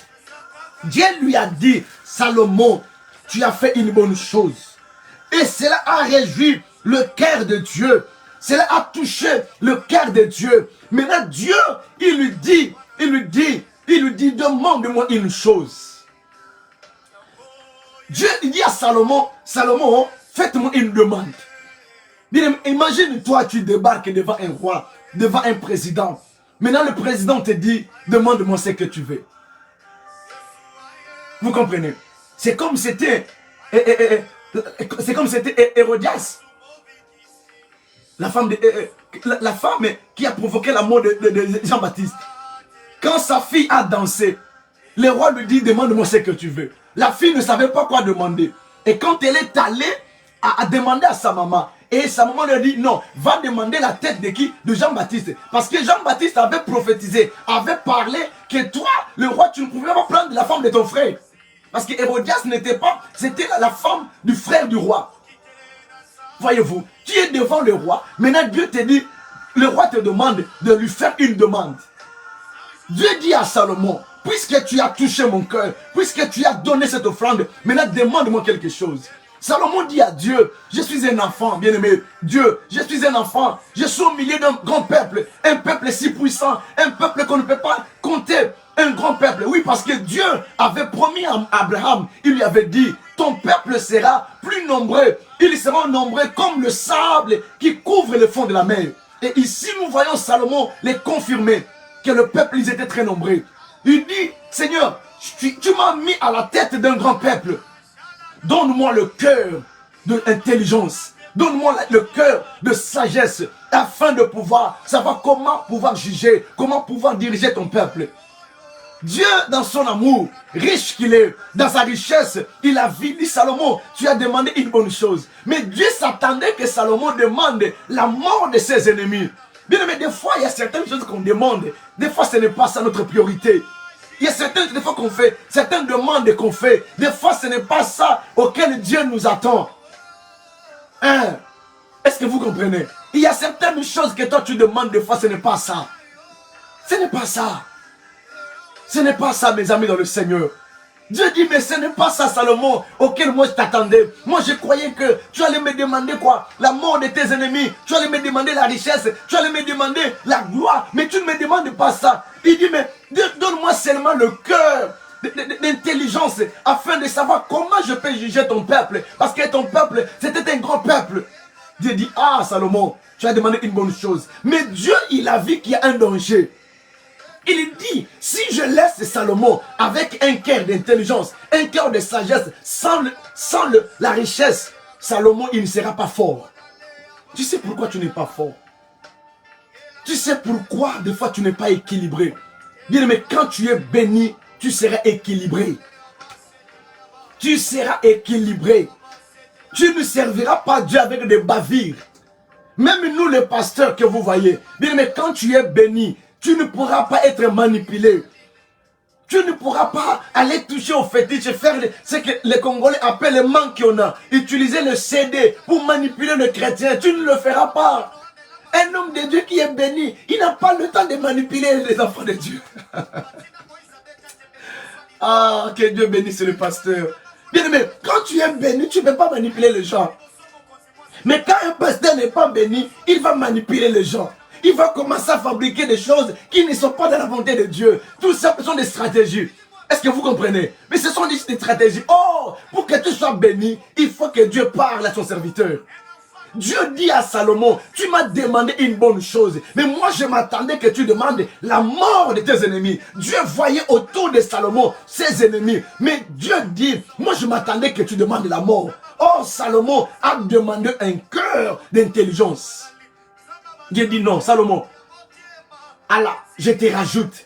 Dieu lui a dit, Salomon, tu as fait une bonne chose. Et cela a réjoui le cœur de Dieu. Cela a touché le cœur de Dieu. Maintenant, Dieu, il lui dit, demande-moi une chose. Dieu dit à Salomon, Salomon, faites-moi une demande. Imagine-toi, tu débarques devant un roi, devant un président. Maintenant, le président te dit, demande-moi ce que tu veux. Vous comprenez? C'est comme c'était Hérodias. La femme qui a provoqué la mort de Jean-Baptiste. Quand sa fille a dansé, le roi lui dit, demande-moi ce que tu veux. La fille ne savait pas quoi demander. Et quand elle est allée à demander à sa maman, et sa maman lui a dit, non, va demander la tête de qui? De Jean-Baptiste. Parce que Jean-Baptiste avait prophétisé, avait parlé que toi, le roi, tu ne pouvais pas prendre la femme de ton frère. Parce que Hérodias n'était pas, c'était la femme du frère du roi. Voyez-vous, tu es devant le roi, maintenant Dieu te dit, le roi te demande de lui faire une demande. Dieu dit à Salomon, puisque tu as touché mon cœur, puisque tu as donné cette offrande, maintenant demande-moi quelque chose. Salomon dit à Dieu, je suis un enfant, bien-aimé. Dieu, je suis un enfant. Je suis au milieu d'un grand peuple. Un peuple si puissant. Un peuple qu'on ne peut pas compter. Un grand peuple. Oui, parce que Dieu avait promis à Abraham. Il lui avait dit, ton peuple sera plus nombreux. Ils seront nombreux comme le sable qui couvre le fond de la mer. Et ici, nous voyons Salomon les confirmer que le peuple, ils étaient très nombreux. Il dit, Seigneur, tu m'as mis à la tête d'un grand peuple. Donne-moi le cœur de l'intelligence. Donne-moi le cœur de sagesse afin de pouvoir savoir comment pouvoir juger, comment pouvoir diriger ton peuple. Dieu, dans son amour, riche qu'il est, dans sa richesse, il a dit, Salomon, tu as demandé une bonne chose. Mais Dieu s'attendait que Salomon demande la mort de ses ennemis. Bien aimé, des fois, il y a certaines choses qu'on demande. Des fois, ce n'est pas ça notre priorité. Il y a certaines fois qu'on fait, certaines demandes qu'on fait. Des fois, ce n'est pas ça auquel Dieu nous attend. Hein? Est-ce que vous comprenez? Il y a certaines choses que toi tu demandes, des fois, ce n'est pas ça. Ce n'est pas ça. Ce n'est pas ça, mes amis dans le Seigneur. Dieu dit, mais ce n'est pas ça, Salomon, auquel moi je t'attendais. Moi, je croyais que tu allais me demander quoi? La mort de tes ennemis. Tu allais me demander la richesse. Tu allais me demander la gloire. Mais tu ne me demandes pas ça. Il dit, mais donne-moi seulement le cœur d'intelligence afin de savoir comment je peux juger ton peuple. Parce que ton peuple, c'était un grand peuple. Dieu dit, ah, Salomon, tu as demandé une bonne chose. Mais Dieu, il a vu qu'il y a un danger. Il dit, si je laisse Salomon avec un cœur d'intelligence, un cœur de sagesse, sans la richesse, Salomon, il ne sera pas fort. Tu sais pourquoi tu n'es pas fort? Tu sais pourquoi des fois tu n'es pas équilibré? Bien, mais quand tu es béni, tu seras équilibré. Tu seras équilibré. Tu ne serviras pas Dieu avec des bavires. Même nous les pasteurs que vous voyez, bien, mais quand tu es béni, tu ne pourras pas être manipulé. Tu ne pourras pas aller toucher au fétiche, faire ce que les Congolais appellent le mankiona, utiliser le CD pour manipuler le chrétien. Tu ne le feras pas. Un homme de Dieu qui est béni, il n'a pas le temps de manipuler les enfants de Dieu. Ah, que Dieu bénisse le pasteur. Bien aimé, quand tu es béni, tu ne peux pas manipuler les gens. Mais quand un pasteur n'est pas béni, il va manipuler les gens. Il va commencer à fabriquer des choses qui ne sont pas dans la volonté de Dieu. Tout ça, ce sont des stratégies. Est-ce que vous comprenez? Mais ce sont des stratégies. Oh, pour que tu sois béni, il faut que Dieu parle à son serviteur. Dieu dit à Salomon, tu m'as demandé une bonne chose, mais moi je m'attendais que tu demandes la mort de tes ennemis. Dieu voyait autour de Salomon ses ennemis, mais Dieu dit, moi je m'attendais que tu demandes la mort. Or Salomon a demandé un cœur d'intelligence. Dieu dit non, Salomon, Allah, je te rajoute,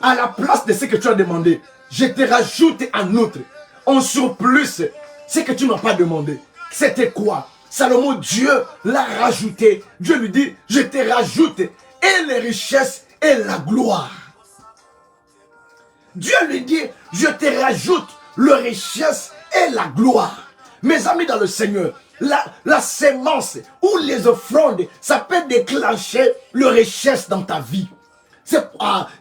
à la place de ce que tu as demandé, je te rajoute en outre, en surplus, ce que tu n'as pas demandé. C'était quoi? Salomon, Dieu l'a rajouté. Dieu lui dit, je te rajoute et les richesses et la gloire. Dieu lui dit, je te rajoute les richesses et la gloire. Mes amis dans le Seigneur, la sémence ou les offrandes, ça peut déclencher le richesse dans ta vie.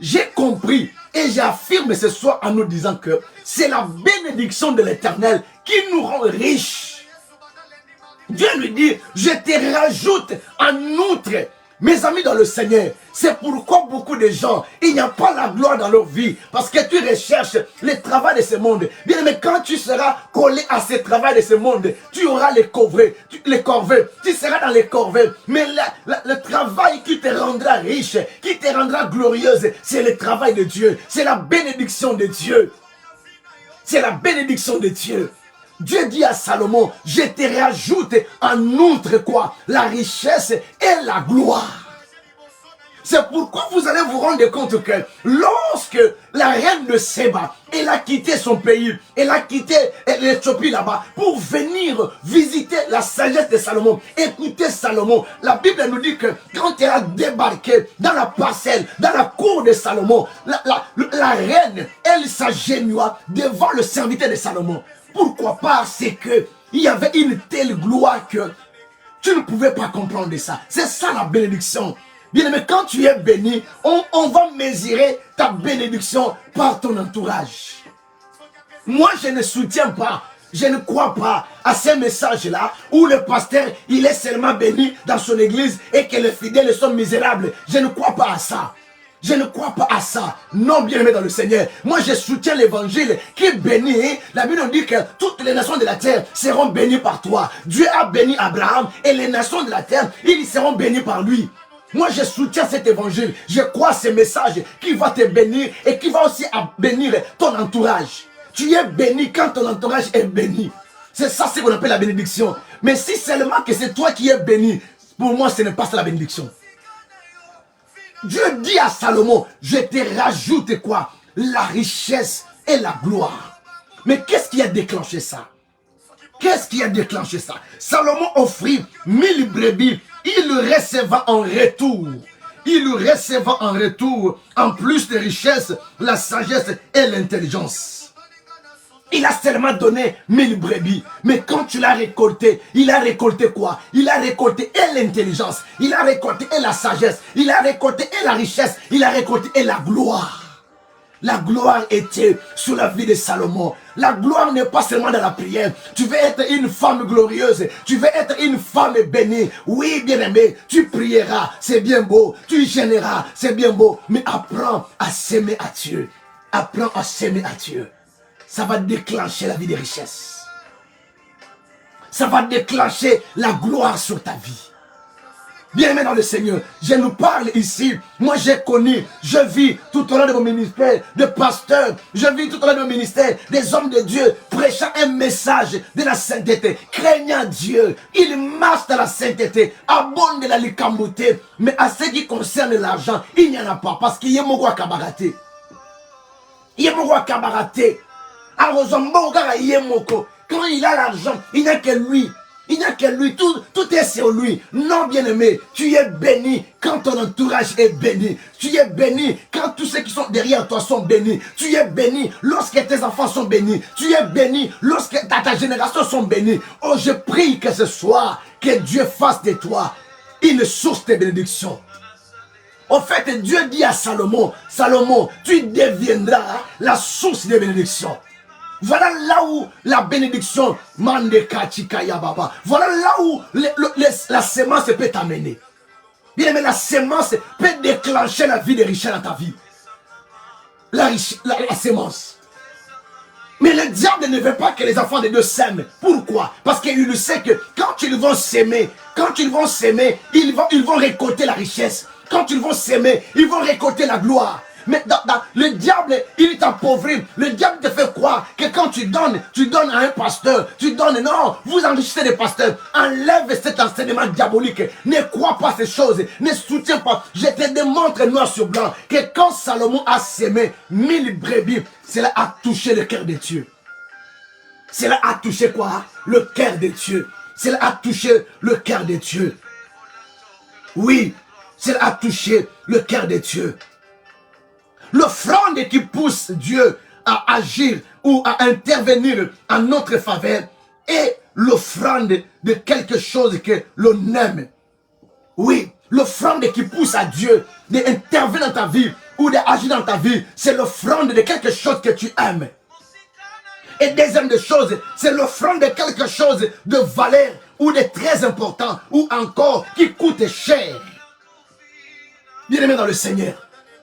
J'ai compris et j'affirme ce soir en nous disant que c'est la bénédiction de l'Éternel qui nous rend riches. Dieu lui dit, je te rajoute en outre. Mes amis dans le Seigneur, c'est pourquoi beaucoup de gens, il n'y a pas la gloire dans leur vie. Parce que tu recherches le travail de ce monde. Bien, mais quand tu seras collé à ce travail de ce monde, tu auras les corvées. Tu seras dans les corvées. Mais le travail qui te rendra riche, qui te rendra glorieuse, c'est le travail de Dieu. C'est la bénédiction de Dieu. C'est la bénédiction de Dieu. Dieu dit à Salomon, je te rajoute en outre quoi? La richesse et la gloire. C'est pourquoi vous allez vous rendre compte que lorsque la reine de Séba, elle a quitté son pays, elle a quitté l'Éthiopie là-bas pour venir visiter la sagesse de Salomon, écouter Salomon. La Bible nous dit que quand elle a débarqué dans la parcelle, dans la cour de Salomon, la reine, elle s'agenouilla devant le serviteur de Salomon. Pourquoi? Parce que il y avait une telle gloire que tu ne pouvais pas comprendre ça. C'est ça la bénédiction. Bien-aimé, quand tu es béni, on va mesurer ta bénédiction par ton entourage. Moi, je ne soutiens pas, je ne crois pas à ces messages-là où le pasteur, il est seulement béni dans son église et que les fidèles sont misérables. Je ne crois pas à ça. Je ne crois pas à ça. Non, bien-aimé dans le Seigneur. Moi, je soutiens l'évangile qui est béni. La Bible nous dit que toutes les nations de la terre seront bénies par toi. Dieu a béni Abraham et les nations de la terre, ils seront bénis par lui. Moi, je soutiens cet évangile. Je crois à ce message qui va te bénir et qui va aussi bénir ton entourage. Tu es béni quand ton entourage est béni. C'est ça ce qu'on appelle la bénédiction. Mais si seulement que c'est toi qui es béni, pour moi, ce n'est pas ça la bénédiction. Dieu dit à Salomon, je te rajoute quoi? La richesse et la gloire. Mais qu'est-ce qui a déclenché ça? Qu'est-ce qui a déclenché ça? Salomon offrit 1000 brebis. Il le recevra en retour. Il le recevra en retour, en plus de richesse, la sagesse et l'intelligence. Il a seulement donné 1000 brebis. Mais quand tu l'as récolté, il a récolté quoi? Il a récolté et l'intelligence. Il a récolté et la sagesse. Il a récolté et la richesse. Il a récolté et la gloire. La gloire était sur la vie de Salomon. La gloire n'est pas seulement dans la prière. Tu veux être une femme glorieuse. Tu veux être une femme bénie. Oui, bien-aimé, tu prieras. C'est bien beau. Tu gêneras. C'est bien beau. Mais apprends à s'aimer à Dieu. Apprends à s'aimer à Dieu. Ça va déclencher la vie de richesse. Ça va déclencher la gloire sur ta vie. Bien-aimé dans le Seigneur, je nous parle ici. Moi, j'ai connu, je vis tout au long de mon ministère de pasteur. Je vis tout au long de mon ministère des hommes de Dieu prêchant un message de la sainteté, craignant Dieu. Ils marchent dans la sainteté, abondent de la likamboté. Mais à ce qui concerne l'argent, il n'y en a pas parce qu'il y a mon roi Kabaraté. Il y a mon roi Kabaraté. Quand il a l'argent, il n'y a que lui. Il n'y a que lui, tout est sur lui. Non, bien-aimé, tu es béni quand ton entourage est béni. Tu es béni quand tous ceux qui sont derrière toi sont bénis. Tu es béni lorsque tes enfants sont bénis. Tu es béni lorsque ta génération sont bénis. Oh, je prie que ce soir, que Dieu fasse de toi une source de bénédiction. En fait, Dieu dit à Salomon, Salomon, tu deviendras la source de bénédiction. Voilà là où la bénédiction, voilà là où la semence peut t'amener. Bien aimé, la semence peut déclencher la vie de richesse dans ta vie. La semence. Mais le diable ne veut pas que les enfants de Dieu s'aiment. Pourquoi? Parce qu'il sait que quand ils vont s'aimer, ils vont récolter la richesse. Quand ils vont s'aimer, ils vont récolter la gloire. Mais le diable, il t'appauvrit. Le diable te fait croire que quand tu donnes à un pasteur, tu donnes, non, vous enrichissez des pasteurs. Enlève cet enseignement diabolique. Ne crois pas ces choses. Ne soutiens pas. Je te démontre noir sur blanc que quand Salomon a sémé 1000 brebis, cela a touché le cœur de Dieu. Cela a touché quoi? Le cœur de Dieu. Cela a touché le cœur de Dieu. Oui, cela a touché le cœur de Dieu. L'offrande qui pousse Dieu à agir ou à intervenir en notre faveur est l'offrande de quelque chose que l'on aime. Oui, l'offrande qui pousse à Dieu d'intervenir dans ta vie ou d'agir dans ta vie, c'est l'offrande de quelque chose que tu aimes. Et deuxième des choses, c'est l'offrande de quelque chose de valeur ou de très important ou encore qui coûte cher. Bien-aimé dans le Seigneur.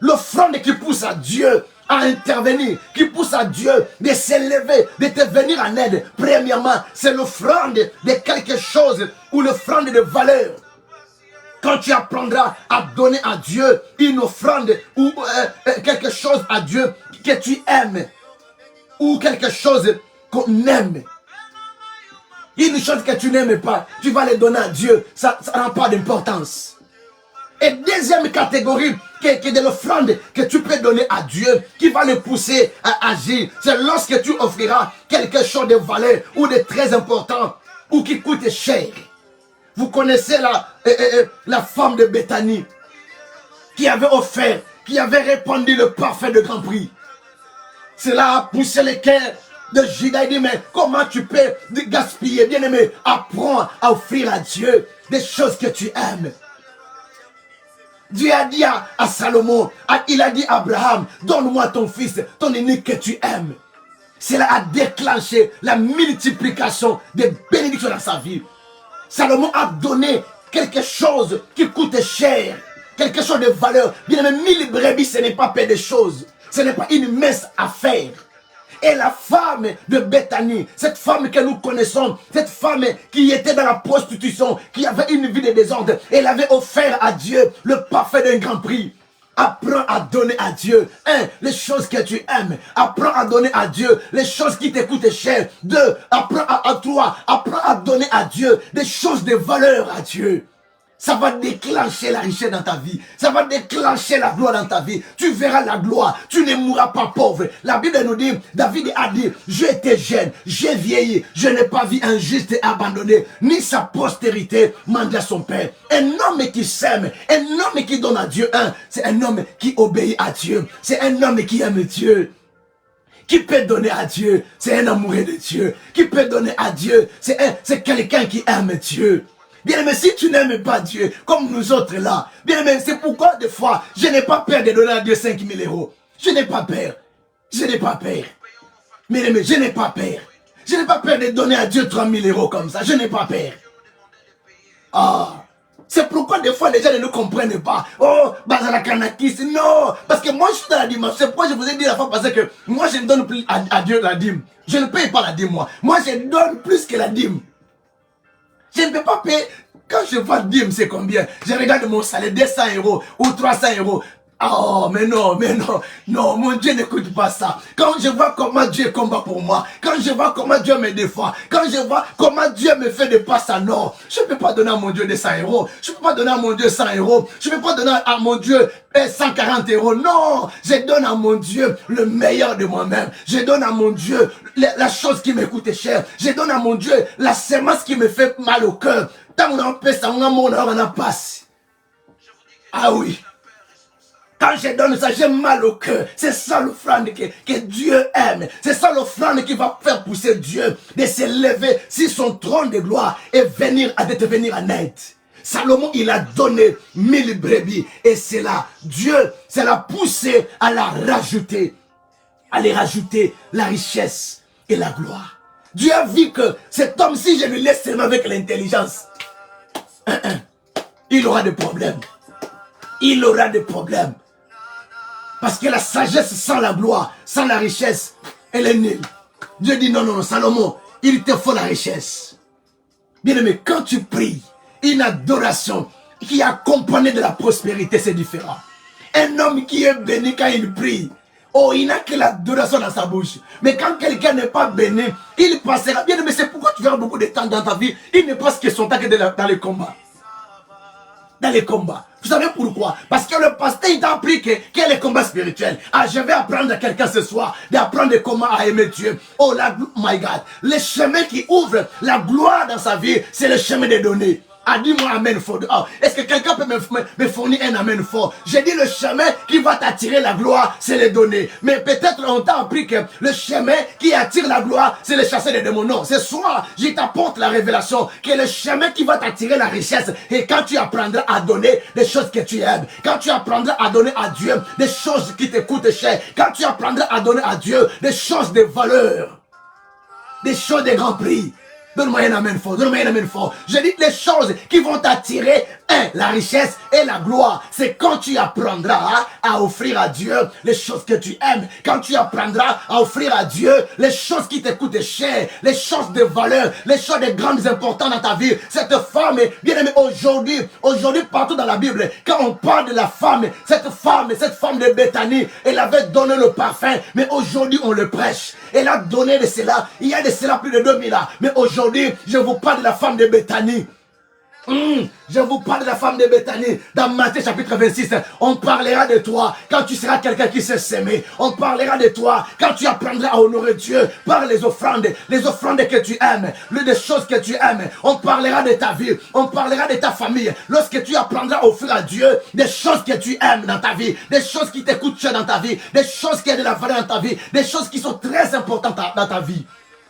L'offrande qui pousse à Dieu à intervenir, qui pousse à Dieu de s'élever, de te venir en aide. Premièrement, c'est l'offrande de quelque chose ou l'offrande de valeur. Quand tu apprendras à donner à Dieu une offrande ou quelque chose à Dieu que tu aimes ou quelque chose qu'on aime. Une chose que tu n'aimes pas, tu vas le donner à Dieu, ça n'a pas d'importance. Et deuxième catégorie, qui est de l'offrande que tu peux donner à Dieu, qui va le pousser à agir, c'est lorsque tu offriras quelque chose de valeur ou de très important ou qui coûte cher. Vous connaissez la femme de Béthanie qui avait offert, qui avait répandu le parfum de Grand Prix. Cela a poussé le cœur de Judas. Il dit, mais comment tu peux gaspiller? Bien aimé, apprends à offrir à Dieu des choses que tu aimes. Dieu a dit à Salomon, il a dit à Abraham, donne-moi ton fils, ton aîné que tu aimes. Cela a déclenché la multiplication des bénédictions dans sa vie. Salomon a donné quelque chose qui coûte cher, quelque chose de valeur. Bien aimé, 1000 brebis, ce n'est pas peu de choses. Ce n'est pas une mince affaire. Et la femme de Béthanie, cette femme que nous connaissons, cette femme qui était dans la prostitution, qui avait une vie de désordre, elle avait offert à Dieu le parfait d'un grand prix. Apprends à donner à Dieu, les choses que tu aimes. Apprends à donner à Dieu les choses qui te coûtent cher. Apprends à donner à Dieu des choses de valeur à Dieu. Ça va déclencher la richesse dans ta vie. Ça va déclencher la gloire dans ta vie. Tu verras la gloire. Tu ne mourras pas pauvre. La Bible nous dit, David a dit, j'étais jeune, j'ai vieilli, je n'ai pas vu un juste abandonné, ni sa postérité manger son père. Un homme qui s'aime, un homme qui donne à Dieu, c'est un homme qui obéit à Dieu. C'est un homme qui aime Dieu. Qui peut donner à Dieu, c'est un amoureux de Dieu. Qui peut donner à Dieu, c'est quelqu'un qui aime Dieu. Bien aimé, si tu n'aimes pas Dieu, comme nous autres là, bien aimé, c'est pourquoi des fois, je n'ai pas peur de donner à Dieu 5 000 euros. Je n'ai pas peur. Je n'ai pas peur. Bien aimé, je n'ai pas peur. Je n'ai pas peur de donner à Dieu 3 000 euros comme ça. Je n'ai pas peur. C'est pourquoi des fois les gens ne nous comprennent pas. Oh, Bazala Kanakis, non. Parce que moi je suis dans la dîme. C'est pourquoi je vous ai dit la fois passée que moi je ne donne plus à Dieu la dîme. Je ne paye pas la dîme moi. Moi je donne plus que la dîme. Je ne peux pas payer. Quand je vois dîme, c'est combien? Je regarde mon salaire, 200 euros ou 300 euros. Oh, mais non, non, mon Dieu n'écoute pas ça. Quand je vois comment Dieu combat pour moi, quand je vois comment Dieu me défend, quand je vois comment Dieu me fait des passes à non, je ne peux pas donner à mon Dieu 200 euros, je ne peux pas donner à mon Dieu 100 euros, je ne peux pas donner à mon Dieu 140 euros. Non, je donne à mon Dieu le meilleur de moi-même. Je donne à mon Dieu la chose qui me coûte cher. Je donne à mon Dieu la semence qui me fait mal au cœur. Tant on en peut ça, on en a passe. Ah oui. Quand je donne ça, j'ai mal au cœur. C'est ça l'offrande que Dieu aime. C'est ça l'offrande qui va faire pousser Dieu de se lever sur son trône de gloire et te venir en aide. Salomon, il a donné 1000 brebis. Et c'est là, Dieu, ça l'a poussé à la rajouter. À les rajouter la richesse et la gloire. Dieu a vu que cet homme, si je lui laisse seulement avec l'intelligence, il aura des problèmes. Il aura des problèmes. Parce que la sagesse sans la gloire, sans la richesse, elle est nulle. Dieu dit non, Salomon, il te faut la richesse. Bien aimé, quand tu pries, une adoration qui est accompagnée de la prospérité, c'est différent. Un homme qui est béni quand il prie, oh, il n'a que l'adoration dans sa bouche. Mais quand quelqu'un n'est pas béni, il passera. Bien aimé, c'est pourquoi tu verras beaucoup de temps dans ta vie, il ne passe que son temps que dans les combats. Dans les combats. Vous savez pourquoi? Parce que le pasteur il t'a appris que les combats spirituels. Ah, je vais apprendre à quelqu'un ce soir d'apprendre comment à aimer Dieu. Oh my God. Le chemin qui ouvre la gloire dans sa vie, c'est le chemin des données. Ah, dis-moi amen fort. Oh, est-ce que quelqu'un peut me fournir un amen fort? J'ai dit le chemin qui va t'attirer la gloire, c'est les données. Mais peut-être on t'a appris que le chemin qui attire la gloire, c'est le chasser des démons. Non, ce soir, je t'apporte la révélation que le chemin qui va t'attirer la richesse, et quand tu apprendras à donner des choses que tu aimes, quand tu apprendras à donner à Dieu des choses qui te coûtent cher, quand tu apprendras à donner à Dieu des choses de valeur, des choses de grand prix. Donne-moi un amen fort, donne-moi un amen fort. Je dis les choses qui vont t'attirer, la richesse et la gloire. C'est quand tu apprendras à offrir à Dieu les choses que tu aimes. Quand tu apprendras à offrir à Dieu les choses qui te coûtent cher, les choses de valeur, les choses de grandes importantes dans ta vie. Cette femme, bien aimée, aujourd'hui, partout dans la Bible, quand on parle de la femme, cette femme de Béthanie, elle avait donné le parfum, mais aujourd'hui on le prêche. Elle a donné de cela, il y a de cela plus de 2000 ans. Mais aujourd'hui, je vous parle de la femme de Béthanie. Je vous parle de la femme de Béthanie. Dans Matthieu chapitre 26, on parlera de toi quand tu seras quelqu'un qui sait s'aimer. On parlera de toi quand tu apprendras à honorer Dieu par les offrandes que tu aimes, les choses que tu aimes. On parlera de ta vie, on parlera de ta famille. Lorsque tu apprendras à offrir à Dieu des choses que tu aimes dans ta vie, des choses qui te coûtent cher dans ta vie, des choses qui ont de la valeur dans ta vie, des choses qui sont très importantes dans ta vie.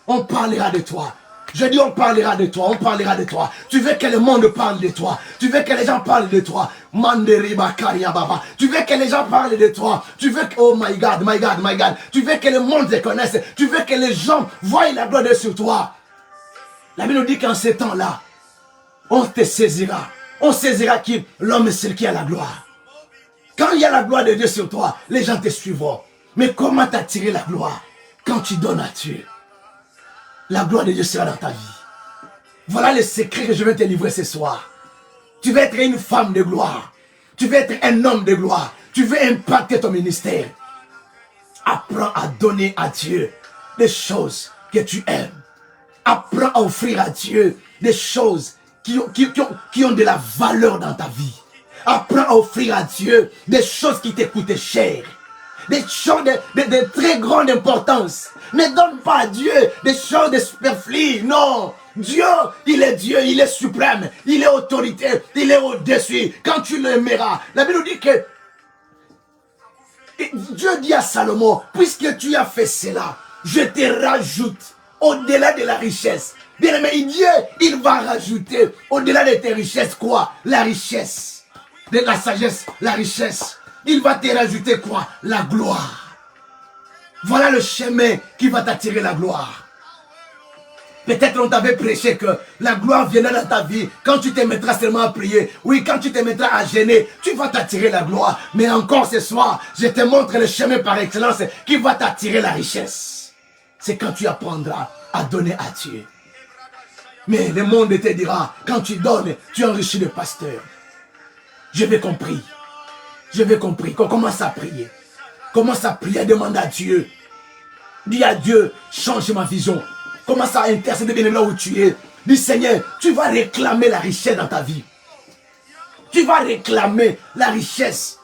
On parlera de toi. Je dis on parlera de toi, on parlera de toi. Tu veux que le monde parle de toi. Tu veux que les gens parlent de toi. Tu veux que les gens parlent de toi. Tu veux que, oh my God, my God, my God. Tu veux que le monde te connaisse. Tu veux que les gens voient la gloire de Dieu sur toi. La Bible nous dit qu'en ces temps-là, on te saisira. On saisira qui l'homme c'est qui a la gloire. Quand il y a la gloire de Dieu sur toi, les gens te suivront. Mais comment t'attirer la gloire? Quand tu donnes à Dieu, la gloire de Dieu sera dans ta vie. Voilà le secret que je vais te livrer ce soir. Tu veux être une femme de gloire. Tu veux être un homme de gloire. Tu veux impacter ton ministère. Apprends à donner à Dieu des choses que tu aimes. Apprends à offrir à Dieu des choses qui ont de la valeur dans ta vie. Apprends à offrir à Dieu des choses qui te coûtent cher. Des choses de très grande importance. Ne donne pas à Dieu des choses de superflues. Non. Dieu, il est suprême. Il est autorité. Il est au-dessus. Quand tu l'aimeras. La Bible nous dit que Dieu dit à Salomon, puisque tu as fait cela, je te rajoute au-delà de la richesse. Bien aimé, Dieu, il va rajouter au-delà de tes richesses quoi? La richesse. De la sagesse, la richesse. Il va te rajouter quoi? La gloire. Voilà le chemin qui va t'attirer la gloire. Peut-être on t'avait prêché que la gloire viendra dans ta vie quand tu te mettras seulement à prier. Oui, quand tu te mettras à gêner, tu vas t'attirer la gloire. Mais encore ce soir, je te montre le chemin par excellence qui va t'attirer la richesse. C'est quand tu apprendras à donner à Dieu. Mais le monde te dira, quand tu donnes, tu enrichis le pasteur. Je vais compris. Je vais compris. Commence à prier. Commence à prier, demande à Dieu. Dis à Dieu, change ma vision. Commence à intercéder bien là où tu es. Dis Seigneur, tu vas réclamer la richesse dans ta vie. Tu vas réclamer la richesse.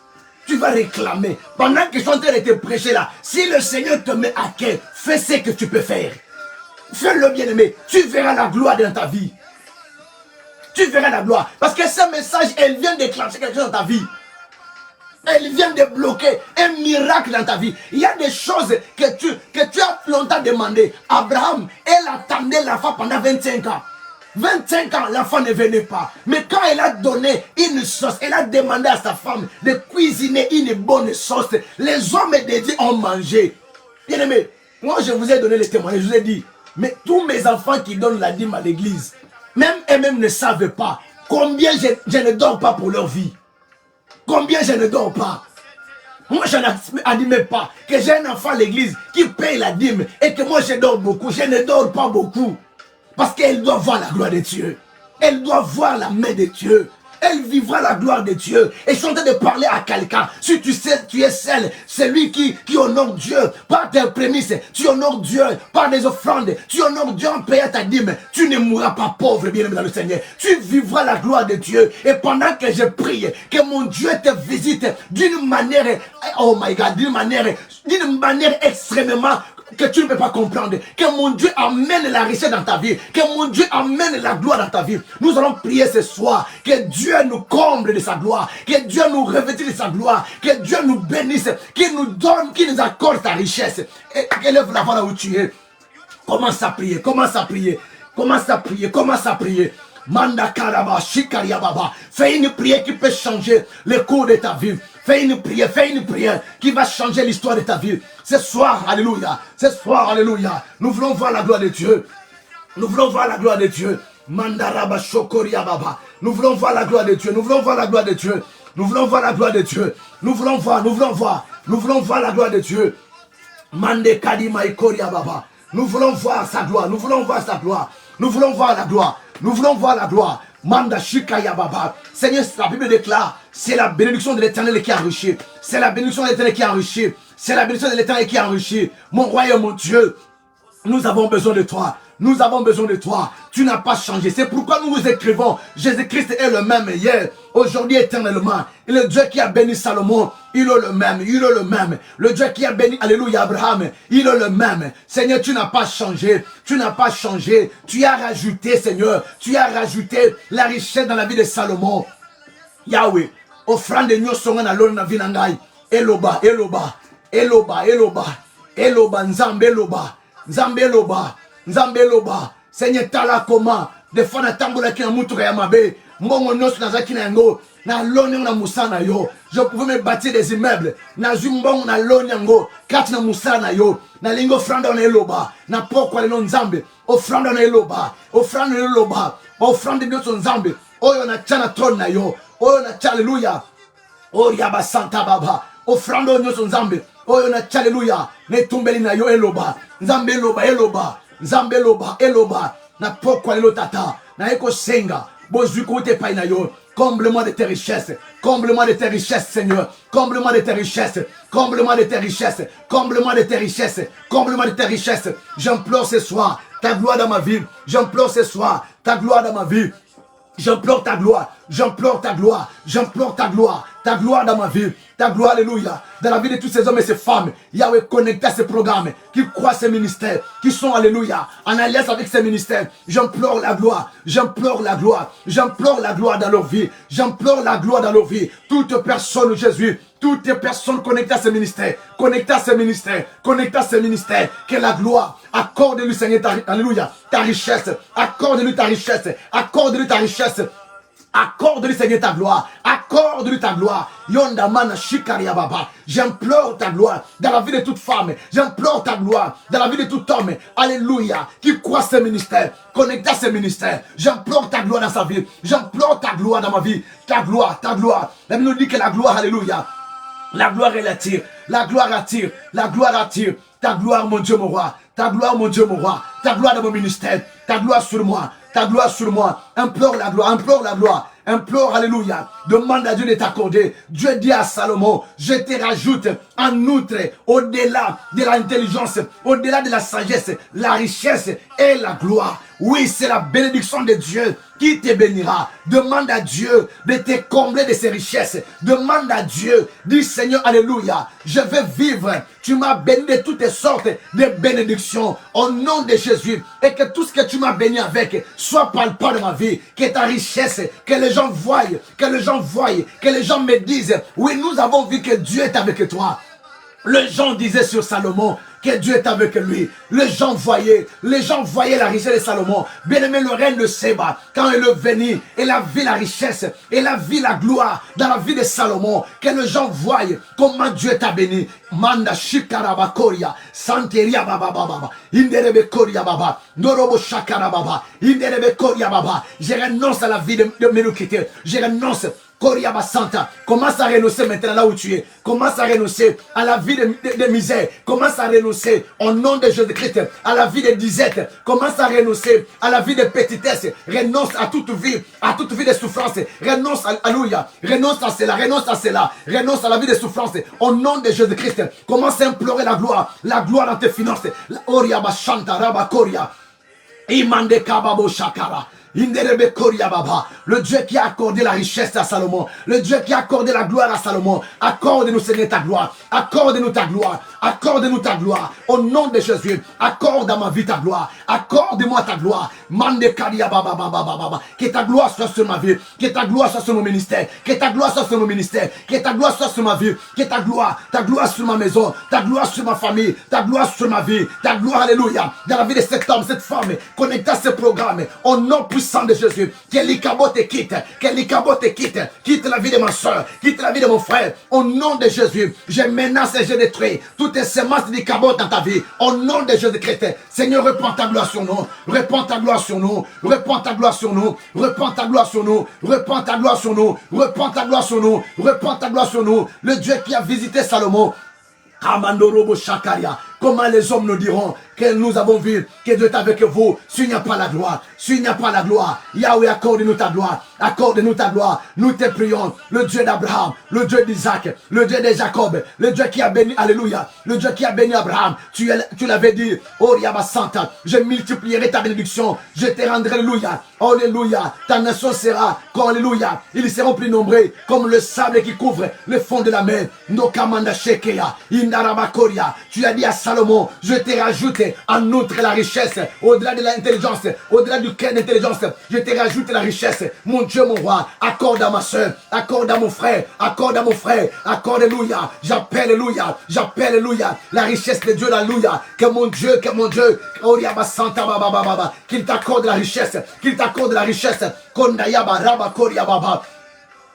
Tu vas réclamer. Pendant que je suis en train de te prêcher là, si le Seigneur te met à cœur, fais ce que tu peux faire. Fais-le bien aimé. Tu verras la gloire dans ta vie. Tu verras la gloire. Parce que ce message, elle vient déclencher quelque chose dans ta vie. Elle vient de bloquer un miracle dans ta vie. Il y a des choses que tu as longtemps demandé. Abraham, elle attendait l'enfant pendant 25 ans. 25 ans, l'enfant ne venait pas. Mais quand elle a donné une sauce, elle a demandé à sa femme de cuisiner une bonne sauce. Les hommes de Dieu ont mangé. Bien aimé, moi je vous ai donné les témoignages, je vous ai dit, mais tous mes enfants qui donnent la dîme à l'église, même eux-mêmes ne savent pas combien je ne dors pas pour leur vie. Combien je ne dors pas. Moi, je n'admets pas que j'ai un enfant à l'église qui paye la dîme et que moi, je dors beaucoup. Je ne dors pas beaucoup. Parce qu'elle doit voir la gloire de Dieu. Elle doit voir la main de Dieu. Elle vivra la gloire de Dieu. Et je suis en train de parler à quelqu'un. Si tu sais, tu es celle, celui qui honore Dieu par tes prémices. Tu honores Dieu par des offrandes. Tu honores Dieu en payant ta dîme. Tu ne mourras pas pauvre, bien-aimé dans le Seigneur. Tu vivras la gloire de Dieu. Et pendant que je prie, que mon Dieu te visite d'une manière, oh my God, d'une manière extrêmement que tu ne peux pas comprendre, que mon Dieu amène la richesse dans ta vie, que mon Dieu amène la gloire dans ta vie. Nous allons prier ce soir, que Dieu nous comble de sa gloire, que Dieu nous revêtisse de sa gloire, que Dieu nous bénisse, qu'il nous donne, qu'il nous accorde sa richesse. Et élève la voix là où tu es. Commence à prier, commence à prier, commence à prier, commence à prier. Manda karaba, shikaria baba. Fais une prière qui peut changer le cours de ta vie. Fais une prière qui va changer l'histoire de ta vie. Ce soir, alléluia. Ce soir, alléluia. Nous voulons voir la gloire de Dieu. Nous voulons voir la gloire de Dieu. Mandaraba shokoria baba. Nous voulons voir la gloire de Dieu. Nous voulons voir la gloire de Dieu. Nous voulons voir la gloire de Dieu. Nous voulons voir la gloire de Dieu. Mande kadima ikoria baba. Nous voulons voir sa gloire. Nous voulons voir sa gloire. Nous voulons voir la gloire. Nous voulons voir la gloire. Manda shikaya baba. Seigneur, la Bible déclare, c'est la bénédiction de l'Éternel qui enrichit. C'est la bénédiction de l'Éternel qui enrichit. C'est la bénédiction de l'Éternel qui enrichit. Mon royaume, mon Dieu, nous avons besoin de toi. Nous avons besoin de toi. Tu n'as pas changé. C'est pourquoi nous vous écrivons. Jésus-Christ est le même hier, aujourd'hui, éternellement. Et le Dieu qui a béni Salomon, il est le même. Il est le même. Le Dieu qui a béni, alléluia, Abraham, il est le même. Seigneur, tu n'as pas changé. Tu n'as pas changé. Tu as rajouté, Seigneur. Tu as rajouté la richesse dans la vie de Salomon. Yahweh, offrande de nous songa na lona vinangai. Eloba, Eloba, Eloba, Eloba, Eloba, Nzambe Eloba, Nzambe Eloba. Nzambe Loba, Seigneur, tala comment. Des fois, na tambola ki na mutuka ya mabe. Mbongo nyonso nazaki na yango. Na loni na musana yo. Je pouvais me bâtir des immeubles. Na zumbongo na loni yango. Kati na musana yo. Na lingo franda na eloba. Na pokwa leno nzambe. Ofranda na eloba. Ofranda na eloba. Ofranda nyoso nzambe. Oyo na chana tron na yo. Oyo na hallelujah. Oya ba santa baba. Ofranda nyoso nzambe. Oyo na hallelujah. Ne tumbeli na yo eloba. Nzambe eloba eloba. Nzambe eloba eloba. Na pokwa lelo tata. Na eko senga. Bozui kote pa na yo. Comble-moi de tes richesses. Comble-moi de tes richesses, Seigneur. Comble-moi de tes richesses. Comble-moi de tes richesses. Comble-moi de tes richesses. Comble-moi de tes richesses. J'implore ce soir ta gloire dans ma vie. J'implore ce soir ta gloire dans ma vie. J'implore ta gloire. J'implore ta gloire. J'implore ta gloire. Ta gloire dans ma vie. Ta gloire, alléluia. Dans la vie de tous ces hommes et ces femmes. Yahweh, connecté à ces programmes. Qui croient ces ministères. Qui sont, alléluia, en alliance avec ces ministères. J'implore la gloire. J'implore la gloire. J'implore la gloire dans leur vie. J'implore la gloire dans leur vie. Toute personne, Jésus. Toutes les personnes connectées à ces ministères. Connectées à ces ministères. Connectées à ces ministères. Que la gloire. Accorde-lui, Seigneur, alléluia, ta richesse. Accorde-lui ta richesse. Accorde-lui ta richesse. Accorde-lui, Seigneur, ta gloire. Accorde-lui ta gloire. Yondamana Shikaria Baba. J'implore ta gloire dans la vie de toute femme. J'implore ta gloire dans la vie de tout homme. Alléluia. Qui croit ce ministère. Connecté à ce ministère. J'implore ta gloire dans sa vie. J'implore ta gloire dans ma vie. Ta gloire, ta gloire. La Bible nous dit que la gloire, alléluia. La gloire, elle attire. La gloire attire. La gloire attire. Ta gloire, mon Dieu, mon roi. Ta gloire, mon Dieu, mon roi. Ta gloire dans mon ministère. Ta gloire sur moi. Ta gloire sur moi. Implore la gloire. Implore la gloire. Implore, alléluia. Demande à Dieu de t'accorder. Dieu dit à Salomon, je te rajoute en outre, au-delà de l'intelligence, au-delà de la sagesse, la richesse et la gloire. Oui, c'est la bénédiction de Dieu qui te bénira. Demande à Dieu de te combler de ses richesses. Demande à Dieu, dis Seigneur, alléluia, je vais vivre. Tu m'as béni de toutes sortes de bénédictions au nom de Jésus. Et que tout ce que tu m'as béni avec soit palpable dans ma vie. Que ta richesse, que les gens voient, que les gens voient, que les gens me disent, oui, nous avons vu que Dieu est avec toi. Les gens disaient sur Salomon que Dieu est avec lui. Les gens voyaient la richesse de Salomon. Bien-aimé, le règne de Séba, quand il est venu, il a vu la richesse, il a vu la gloire dans la vie de Salomon. Que les gens voient comment Dieu t'a béni. Manda shikaraba koria, santeria baba baba, inderebe koria baba, norobo shakara baba, inderebe koria baba. Je renonce à la vie de médiocrité. Je renonce. Koriaba Santa, commence à renoncer maintenant là où tu es. Commence à renoncer à la vie de misère. Commence à renoncer au nom de Jésus-Christ à la vie de disette. Commence à renoncer à la vie de petitesse. Renonce à toute vie de souffrance. Renonce à alléluia. Renonce à cela, renonce à cela. Renonce à la vie de souffrance au nom de Jésus-Christ. Commence à implorer la gloire dans tes finances. Oriaba Shanta Raba Koria. Imande Kababo Shakara. Le Dieu qui a accordé la richesse à Salomon, le Dieu qui a accordé la gloire à Salomon, accorde-nous Seigneur ta gloire, accorde-nous ta gloire, accorde-nous ta gloire, au nom de Jésus, accorde à ma vie ta gloire, accorde-moi ta gloire, que ta gloire soit sur ma vie, que ta gloire soit sur mon ministère, que ta gloire soit sur mon ministère, que ta gloire soit sur ma vie, que ta gloire sur ma maison, ta gloire sur ma famille, ta gloire sur ma vie, ta gloire, alléluia, dans la vie de cet homme, cette femme, connectée à ce programme, au nom puissant de Jésus, que l'Ikabo te quitte, quitte la vie de ma soeur, quitte la vie de mon frère, au nom de Jésus, je menace et je détruis toutes les semences d'Ikabo dans ta vie, au nom de Jésus-Christ. Seigneur, répands ta gloire sur nous, répands ta gloire sur nous, répands ta gloire sur nous, répands ta gloire sur nous, répands ta gloire sur nous, répands ta gloire sur nous, répands ta gloire sur nous, le Dieu qui a visité Salomon. Amandorobo Shakaria. Comment les hommes nous diront que nous avons vu que Dieu est avec vous s'il n'y a pas la gloire, s'il n'y a pas la gloire. Yahweh, accorde-nous ta gloire, accorde-nous ta gloire. Nous te prions, le Dieu d'Abraham, le Dieu d'Isaac, le Dieu de Jacob, le Dieu qui a béni, alléluia, le Dieu qui a béni Abraham. Tu l'avais dit, oh Yaba Santa, je multiplierai ta bénédiction, je te rendrai, alléluia, alléluia. Ta nation sera, comme alléluia, ils seront plus nombreux comme le sable qui couvre le fond de la mer. Nokamanda Shekeya, Indarabakoria. Tu as dit à Salomon, Salomon, je t'ai rajouté en outre la richesse, au-delà de l'intelligence, au-delà du cœur d'intelligence, je t'ai rajouté la richesse. Mon Dieu, mon roi, accorde à ma soeur, accorde à mon frère, accorde à mon frère, accorde, alléluia. J'appelle, alléluia, j'appelle, alléluia, la richesse de Dieu, alléluia. Que mon Dieu, qu'il t'accorde la richesse, qu'il t'accorde la richesse.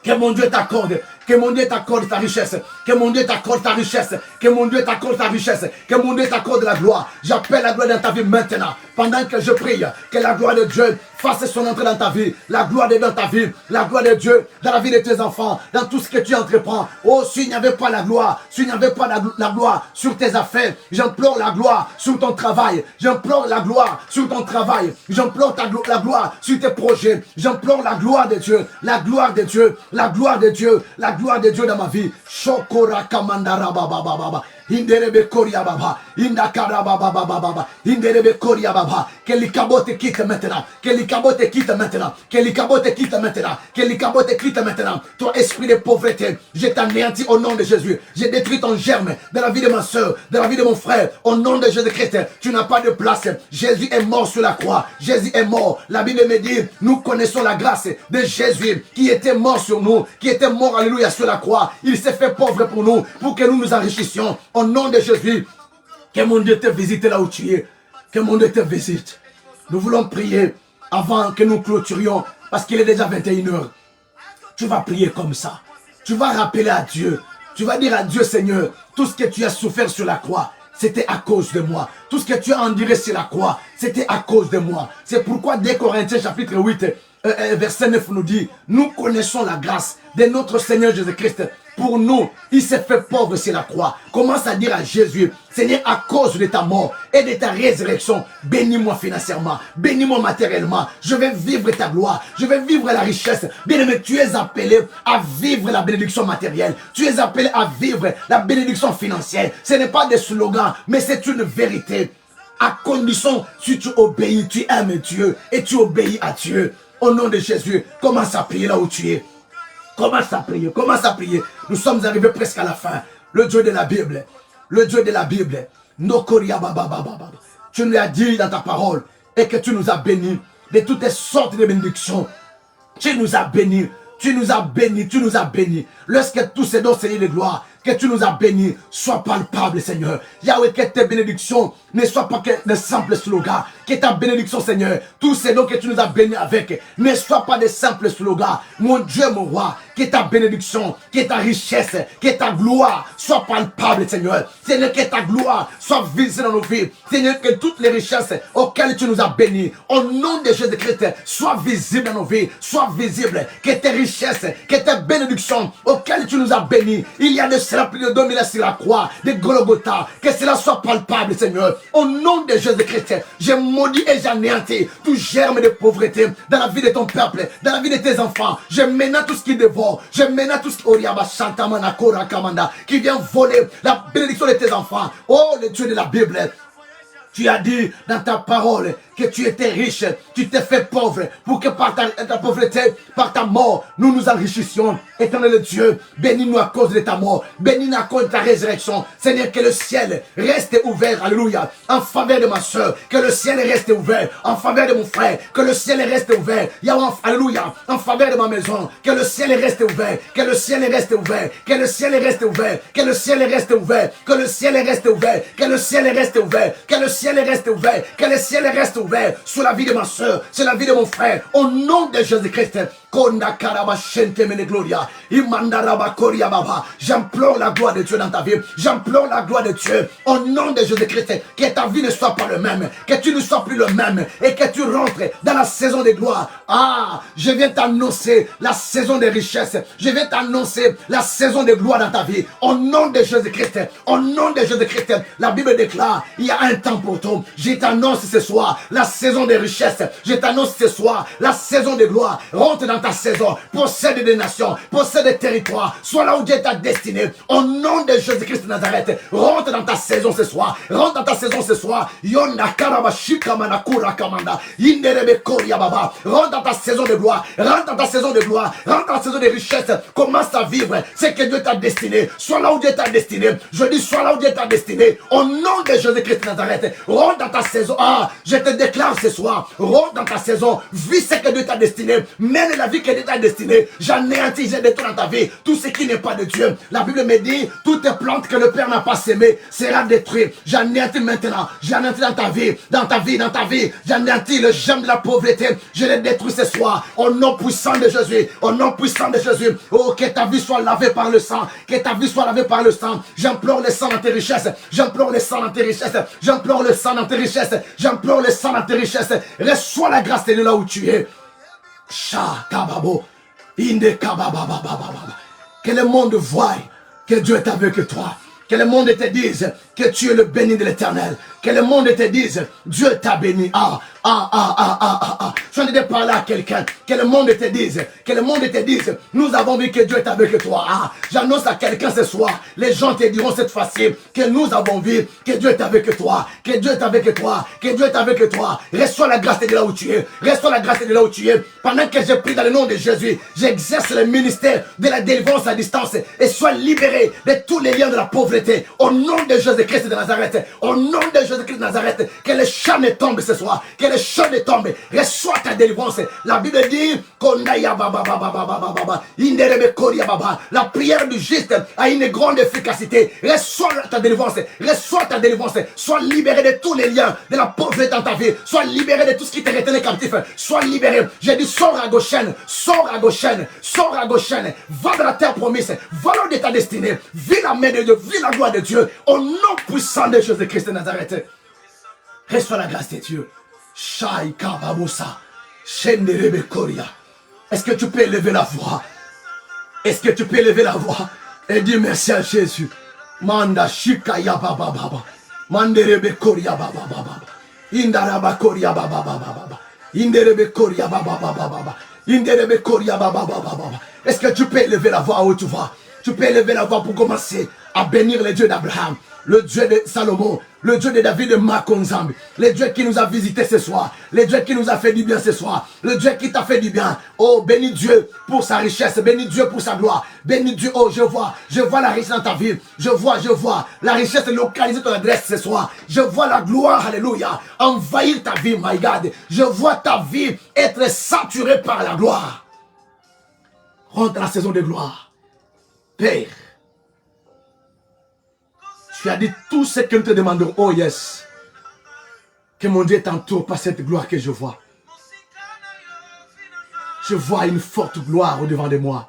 Que mon Dieu t'accorde, que mon Dieu t'accorde ta richesse, que mon Dieu t'accorde ta richesse, que mon Dieu t'accorde ta richesse, que mon Dieu t'accorde la gloire. J'appelle la gloire dans ta vie maintenant. Pendant que je prie, que la gloire de Dieu fasse son entrée dans ta vie. La gloire de Dieu dans ta vie, la gloire de Dieu dans la vie de tes enfants, dans tout ce que tu entreprends. Oh, s'il n'y avait pas la gloire, s'il n'y avait pas la gloire sur tes affaires, j'implore la gloire sur ton travail. J'implore la gloire sur ton travail. J'implore la gloire sur tes projets. J'implore la gloire de Dieu, la gloire de Dieu, la gloire de Dieu, la gloire de Dieu dans ma vie. Shokora kamandara baba baba. Inderebe koria baba, indakara baba baba, inderebe koria baba. Que les cabotes quitte maintenant, que les cabotes quitte maintenant, que les cabotes quitte maintenant, que les cabotes quitte maintenant. Toi esprit de pauvreté, je t'anéantis au nom de Jésus. J'ai détruit ton germe dans la vie de ma soeur, dans la vie de mon frère. Au nom de Jésus-Christ, tu n'as pas de place. Jésus est mort sur la croix. Jésus est mort. La Bible me dit, nous connaissons la grâce de Jésus qui était mort sur nous, qui était mort, alléluia, sur la croix. Il s'est fait pauvre pour nous, pour que nous nous enrichissions. Au nom de Jésus, que mon Dieu te visite là où tu es. Que mon Dieu te visite. Nous voulons prier avant que nous clôturions, parce qu'il est déjà 21h. Tu vas prier comme ça. Tu vas rappeler à Dieu. Tu vas dire à Dieu, Seigneur, tout ce que tu as souffert sur la croix, c'était à cause de moi. Tout ce que tu as enduré sur la croix, c'était à cause de moi. C'est pourquoi, dès Corinthiens chapitre 8, verset 9 nous dit, nous connaissons la grâce de notre Seigneur Jésus-Christ. Pour nous, il s'est fait pauvre sur la croix. Commence à dire à Jésus, Seigneur, à cause de ta mort et de ta résurrection, bénis-moi financièrement, bénis-moi matériellement. Je vais vivre ta gloire, je vais vivre la richesse. Bien-aimé, tu es appelé à vivre la bénédiction matérielle. Tu es appelé à vivre la bénédiction financière. Ce n'est pas des slogans, mais c'est une vérité. À condition, si tu obéis, tu aimes Dieu et tu obéis à Dieu. Au nom de Jésus, commence à prier là où tu es. Commence à prier, commence à prier. Nous sommes arrivés presque à la fin. Le Dieu de la Bible, le Dieu de la Bible. Tu nous as dit dans ta parole et que tu nous as bénis de toutes sortes de bénédictions. Tu nous as bénis, tu nous as bénis, tu nous as bénis. Lorsque tous ces dons, Seigneur de gloire, que tu nous as bénis, sois palpable, Seigneur. Yahweh, que tes bénédictions ne soient pas que de simples slogans. Que ta bénédiction, Seigneur, tous ces dons que tu nous as bénis avec, ne soient pas de simples slogans. Mon Dieu, mon roi, que ta bénédiction, que ta richesse, que ta gloire soient palpables, Seigneur. Seigneur, que ta gloire soit visible dans nos vies. Seigneur, que toutes les richesses auxquelles tu nous as bénis, au nom de Jésus-Christ, soient visibles dans nos vies, soient visibles. Que tes richesses, que tes bénédictions auxquelles tu nous as bénis, il y a de cela plus de 2000 sur la croix, de Golgotha, que cela soit palpable, Seigneur. Au nom de Jésus-Christ, je maudis et j'anéantis tout germe de pauvreté dans la vie de ton peuple, dans la vie de tes enfants. Je menace tout ce qui dévore, je menace tout ce qui vient voler la bénédiction de tes enfants. Oh, le Dieu de la Bible, tu as dit dans ta parole que tu étais riche, tu t'es fait pauvre, pour que par ta pauvreté, par ta mort, nous nous enrichissions. Éternel Dieu, bénis-nous à cause de ta mort, bénis-nous à cause de ta résurrection. Seigneur, que le ciel reste ouvert, alléluia, en faveur de ma soeur, que le ciel reste ouvert, en faveur de mon frère, que le ciel reste ouvert, alléluia, en faveur de ma maison, que le ciel reste ouvert, que le ciel reste ouvert, que le ciel reste ouvert, que le ciel reste ouvert, que le ciel reste ouvert, que le ciel reste ouvert, que le ciel reste ouvert, que le ciel reste ouvert sur la vie de ma soeur, sur la vie de mon frère, au nom de Jésus-Christ. J'implore la gloire de Dieu dans ta vie. J'implore la gloire de Dieu au nom de Jésus-Christ. Que ta vie ne soit pas le même, que tu ne sois plus le même et que tu rentres dans la saison de gloire. Ah, je viens t'annoncer la saison de richesse. Je viens t'annoncer la saison de gloire dans ta vie. Au nom de Jésus-Christ, au nom de Jésus-Christ, la Bible déclare, il y a un temps pour tout. Je t'annonce ce soir la saison de richesse. Je t'annonce ce soir la saison de gloire. Rentre dans dans ta saison, possède des nations, possède des territoires, sois là où Dieu t'a destiné. Au nom de Jésus-Christ de Nazareth, rentre dans ta saison ce soir, rentre dans ta saison ce soir. Yonda karabashika manakura kamanda, inderebe koria baba, rentre dans ta saison de gloire, rentre dans ta saison de gloire, rentre dans ta saison de richesse, commence à vivre ce que Dieu t'a destiné, sois là où Dieu t'a destiné. Je dis, sois là où Dieu t'a destiné, au nom de Jésus-Christ de Nazareth, rentre dans ta saison. Ah, je te déclare ce soir, rentre dans ta saison, vis ce que Dieu t'a destiné, mène la vie que Dieu t'a destinée. J'anéantis, j'ai détruit dans ta vie tout ce qui n'est pas de Dieu. La Bible me dit, toutes les plantes que le Père n'a pas sémées sera détruit. J'anéantis maintenant, j'anéantis dans ta vie, dans ta vie, dans ta vie. J'anéantis le germe de la pauvreté. Je les détruis ce soir, au nom puissant de Jésus, au nom puissant de Jésus. Oh, que ta vie soit lavée par le sang, que ta vie soit lavée par le sang. J'implore le sang dans tes richesses, j'implore le sang dans tes richesses, j'implore le sang dans tes richesses, j'implore le sang dans tes richesses. Reçois la grâce de là où tu es. Kababo, inde kababababababa. Que le monde voie que Dieu est avec toi. Que le monde te dise que tu es le béni de l'Éternel. Que le monde te dise, Dieu t'a béni. Je viens de parler à quelqu'un. Que le monde te dise, que le monde te dise, nous avons vu que Dieu est avec toi. J'annonce à quelqu'un ce soir, les gens te diront cette fois-ci, que nous avons vu que Dieu est avec toi. Que Dieu est avec toi. Que Dieu est avec toi. Reçois la grâce de là où tu es. Reçois la grâce de là où tu es. Pendant que j'ai pris dans le nom de Jésus, j'exerce le ministère de la délivrance à distance et sois libéré de tous les liens de la pauvreté. Au nom de Jésus-Christ de Nazareth. Au nom de Jésus-Christ de Nazareth. Que les chaînes tombent ce soir. Que les chaînes tombent. Reçois ta délivrance. La Bible dit la prière du juste a une grande efficacité. Reçois ta délivrance. Reçois ta délivrance. Sois libéré de tous les liens de la pauvreté dans ta vie. Sois libéré de tout ce qui te retient captif. Sois libéré. J'ai dit sors à Goshen. Sors à Goshen. Sors à Goshen. Va dans la terre promise. Va là de ta destinée. Vis la main de Dieu. Vis la gloire de Dieu. Au nom puissant de Jésus-Christ de Nazareth. Reçois la grâce de Dieu. Shaika Babusa. Shenderebe Koria. Est-ce que tu peux élever la voix? Est-ce que tu peux élever la voix et dire merci à Jésus? Manda Shika Yaba Baba. Manderebe Koria Baba Baba. Indaraba Koria Baba Baba. Inderebe Koria Baba Baba. Inderebe Koria Baba Baba. Est-ce que tu peux élever la voix où tu vas? Tu peux élever la voix pour commencer à bénir le Dieu d'Abraham, le Dieu de Salomon, le Dieu de David de Makonzambi, le Dieu qui nous a visités ce soir, le Dieu qui nous a fait du bien ce soir, le Dieu qui t'a fait du bien. Oh, bénis Dieu pour sa richesse, bénis Dieu pour sa gloire, bénis Dieu. Oh, je vois la richesse dans ta vie, je vois la richesse localisée dans ton adresse ce soir, je vois la gloire, alléluia, envahir ta vie, my God, je vois ta vie être saturée par la gloire. Rentre dans la saison de gloire. Père, tu as dit tout ce que nous te demandons. Oh yes. Que mon Dieu t'entoure par cette gloire que je vois. Je vois une forte gloire au devant de moi.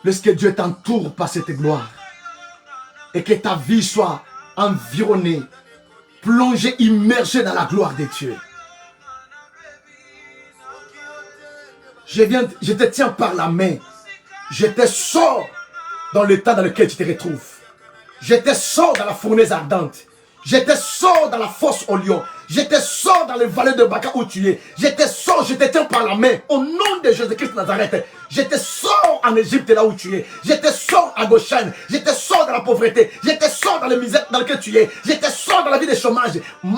Lorsque Dieu t'entoure par cette gloire. Et que ta vie soit environnée, plongée, immergée dans la gloire de Dieu. Je te tiens par la main. Je te sors dans l'état dans lequel tu te retrouves. Je te sors dans la fournaise ardente. Je te sors dans la fosse au lion. Je te sors dans les vallées de Baka où tu es. Je te sors, je te tiens par la main. Au nom de Jésus-Christ de Nazareth. Je te sors en Égypte là où tu es. Je te sors à Goshen. Je te sors dans la pauvreté. Je te sors dans le misère dans lequel tu es. Je te sors dans la vie de chômage. Je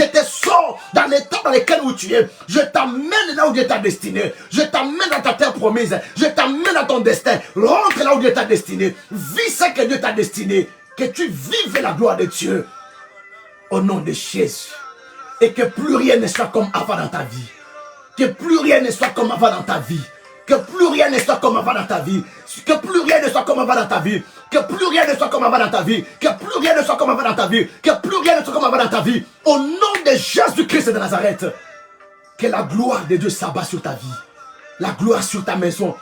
te sors dans l'état dans lequel où tu es. Je t'amène là où Dieu t'a destiné. Je t'amène dans ta terre promise. Je t'amène dans ton destin. Rentre là où Dieu t'a destiné. Vis ce que Dieu t'a destiné. Que tu vives la gloire de Dieu au nom de Jésus. Et que plus rien ne soit comme avant dans ta vie. Que plus rien ne soit comme avant dans ta vie. Que plus rien ne soit comme avant dans ta vie. Que plus rien ne soit comme avant dans ta vie. Que plus rien ne soit comme avant dans ta vie. Que plus rien ne soit comme avant dans ta vie. Que plus rien ne soit comme avant dans ta vie. Au nom de Jésus-Christ de Nazareth. Que la gloire de Dieu s'abat sur ta vie. La gloire sur ta maison.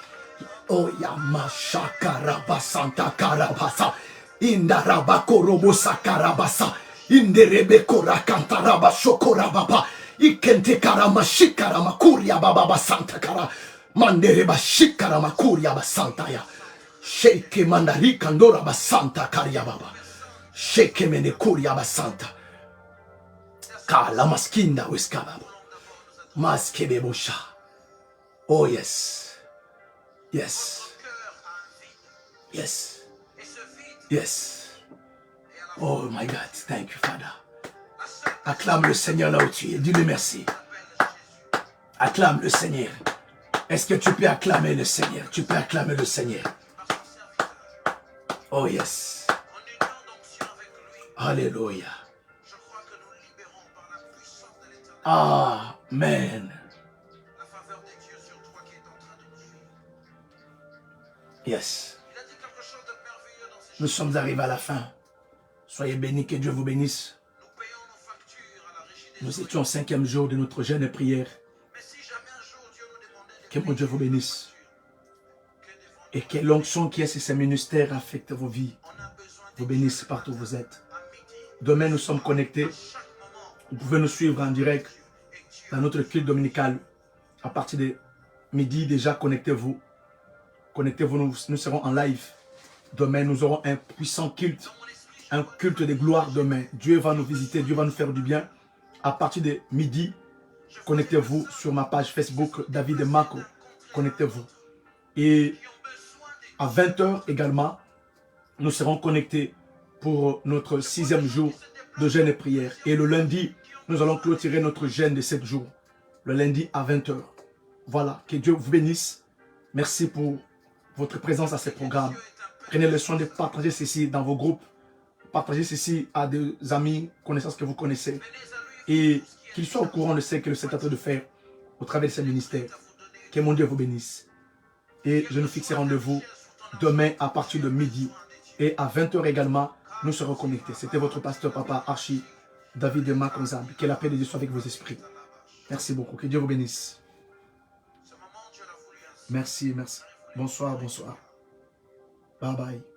Oh Yamasha Karabasanta Karabasa. Indaraba Korobosa Karabasa. Inderebe Korakantaraba Shokorababa. Ikente Karama Shikarama Kuria Baba Santa Kara. Mandereba Shikarama Kuria Basantaya. Sheke Mandari Kandora Basanta Karia Baba. Sheke Mene Kuria Basanta. Kala Maskinda Wiskababa. Maskebebosha. Oh yes. Yes. Yes. Yes. Oh my God. Thank you, Father. Acclame le Seigneur là où tu es. Dis-le merci. Acclame le Seigneur. Est-ce que tu peux acclamer le Seigneur? Tu peux acclamer le Seigneur. Oh yes. Alléluia. Amen. Yes. Nous sommes arrivés à la fin. Soyez bénis, que Dieu vous bénisse. Nous étions au 5e jour de notre jeûne et prière. Que mon Dieu vous bénisse. Et que l'onction qui est sur ces ministères affecte vos vies. Vous bénisse partout où vous êtes. Demain, nous sommes connectés. Vous pouvez nous suivre en direct dans notre culte dominical. À partir de midi, déjà, connectez-vous. Connectez-vous, nous serons en live. Demain, nous aurons un puissant culte. Un culte de gloire demain. Dieu va nous visiter, Dieu va nous faire du bien. À partir de midi, connectez-vous sur ma page Facebook, David et Marco. Connectez-vous. Et à 20h également, nous serons connectés pour notre 6e jour de jeûne et prière. Et le lundi, nous allons clôturer notre jeûne de 7 jours. Le lundi à 20h. Voilà, que Dieu vous bénisse. Merci pour votre présence à ces programmes. Prenez le soin de partager ceci dans vos groupes. Partagez ceci à des amis, connaissances que vous connaissez. Et qu'ils soient au courant de ce que le Seigneur est en train de faire au travers de ces ministères. Que mon Dieu vous bénisse. Et je nous fixe rendez-vous demain à partir de midi. Et à 20h également, nous serons connectés. C'était votre pasteur papa Archie, David de Makonzab. Que la paix de Dieu soit avec vos esprits. Merci beaucoup. Que Dieu vous bénisse. Merci, merci. Bonsoir, bonsoir. Bye bye.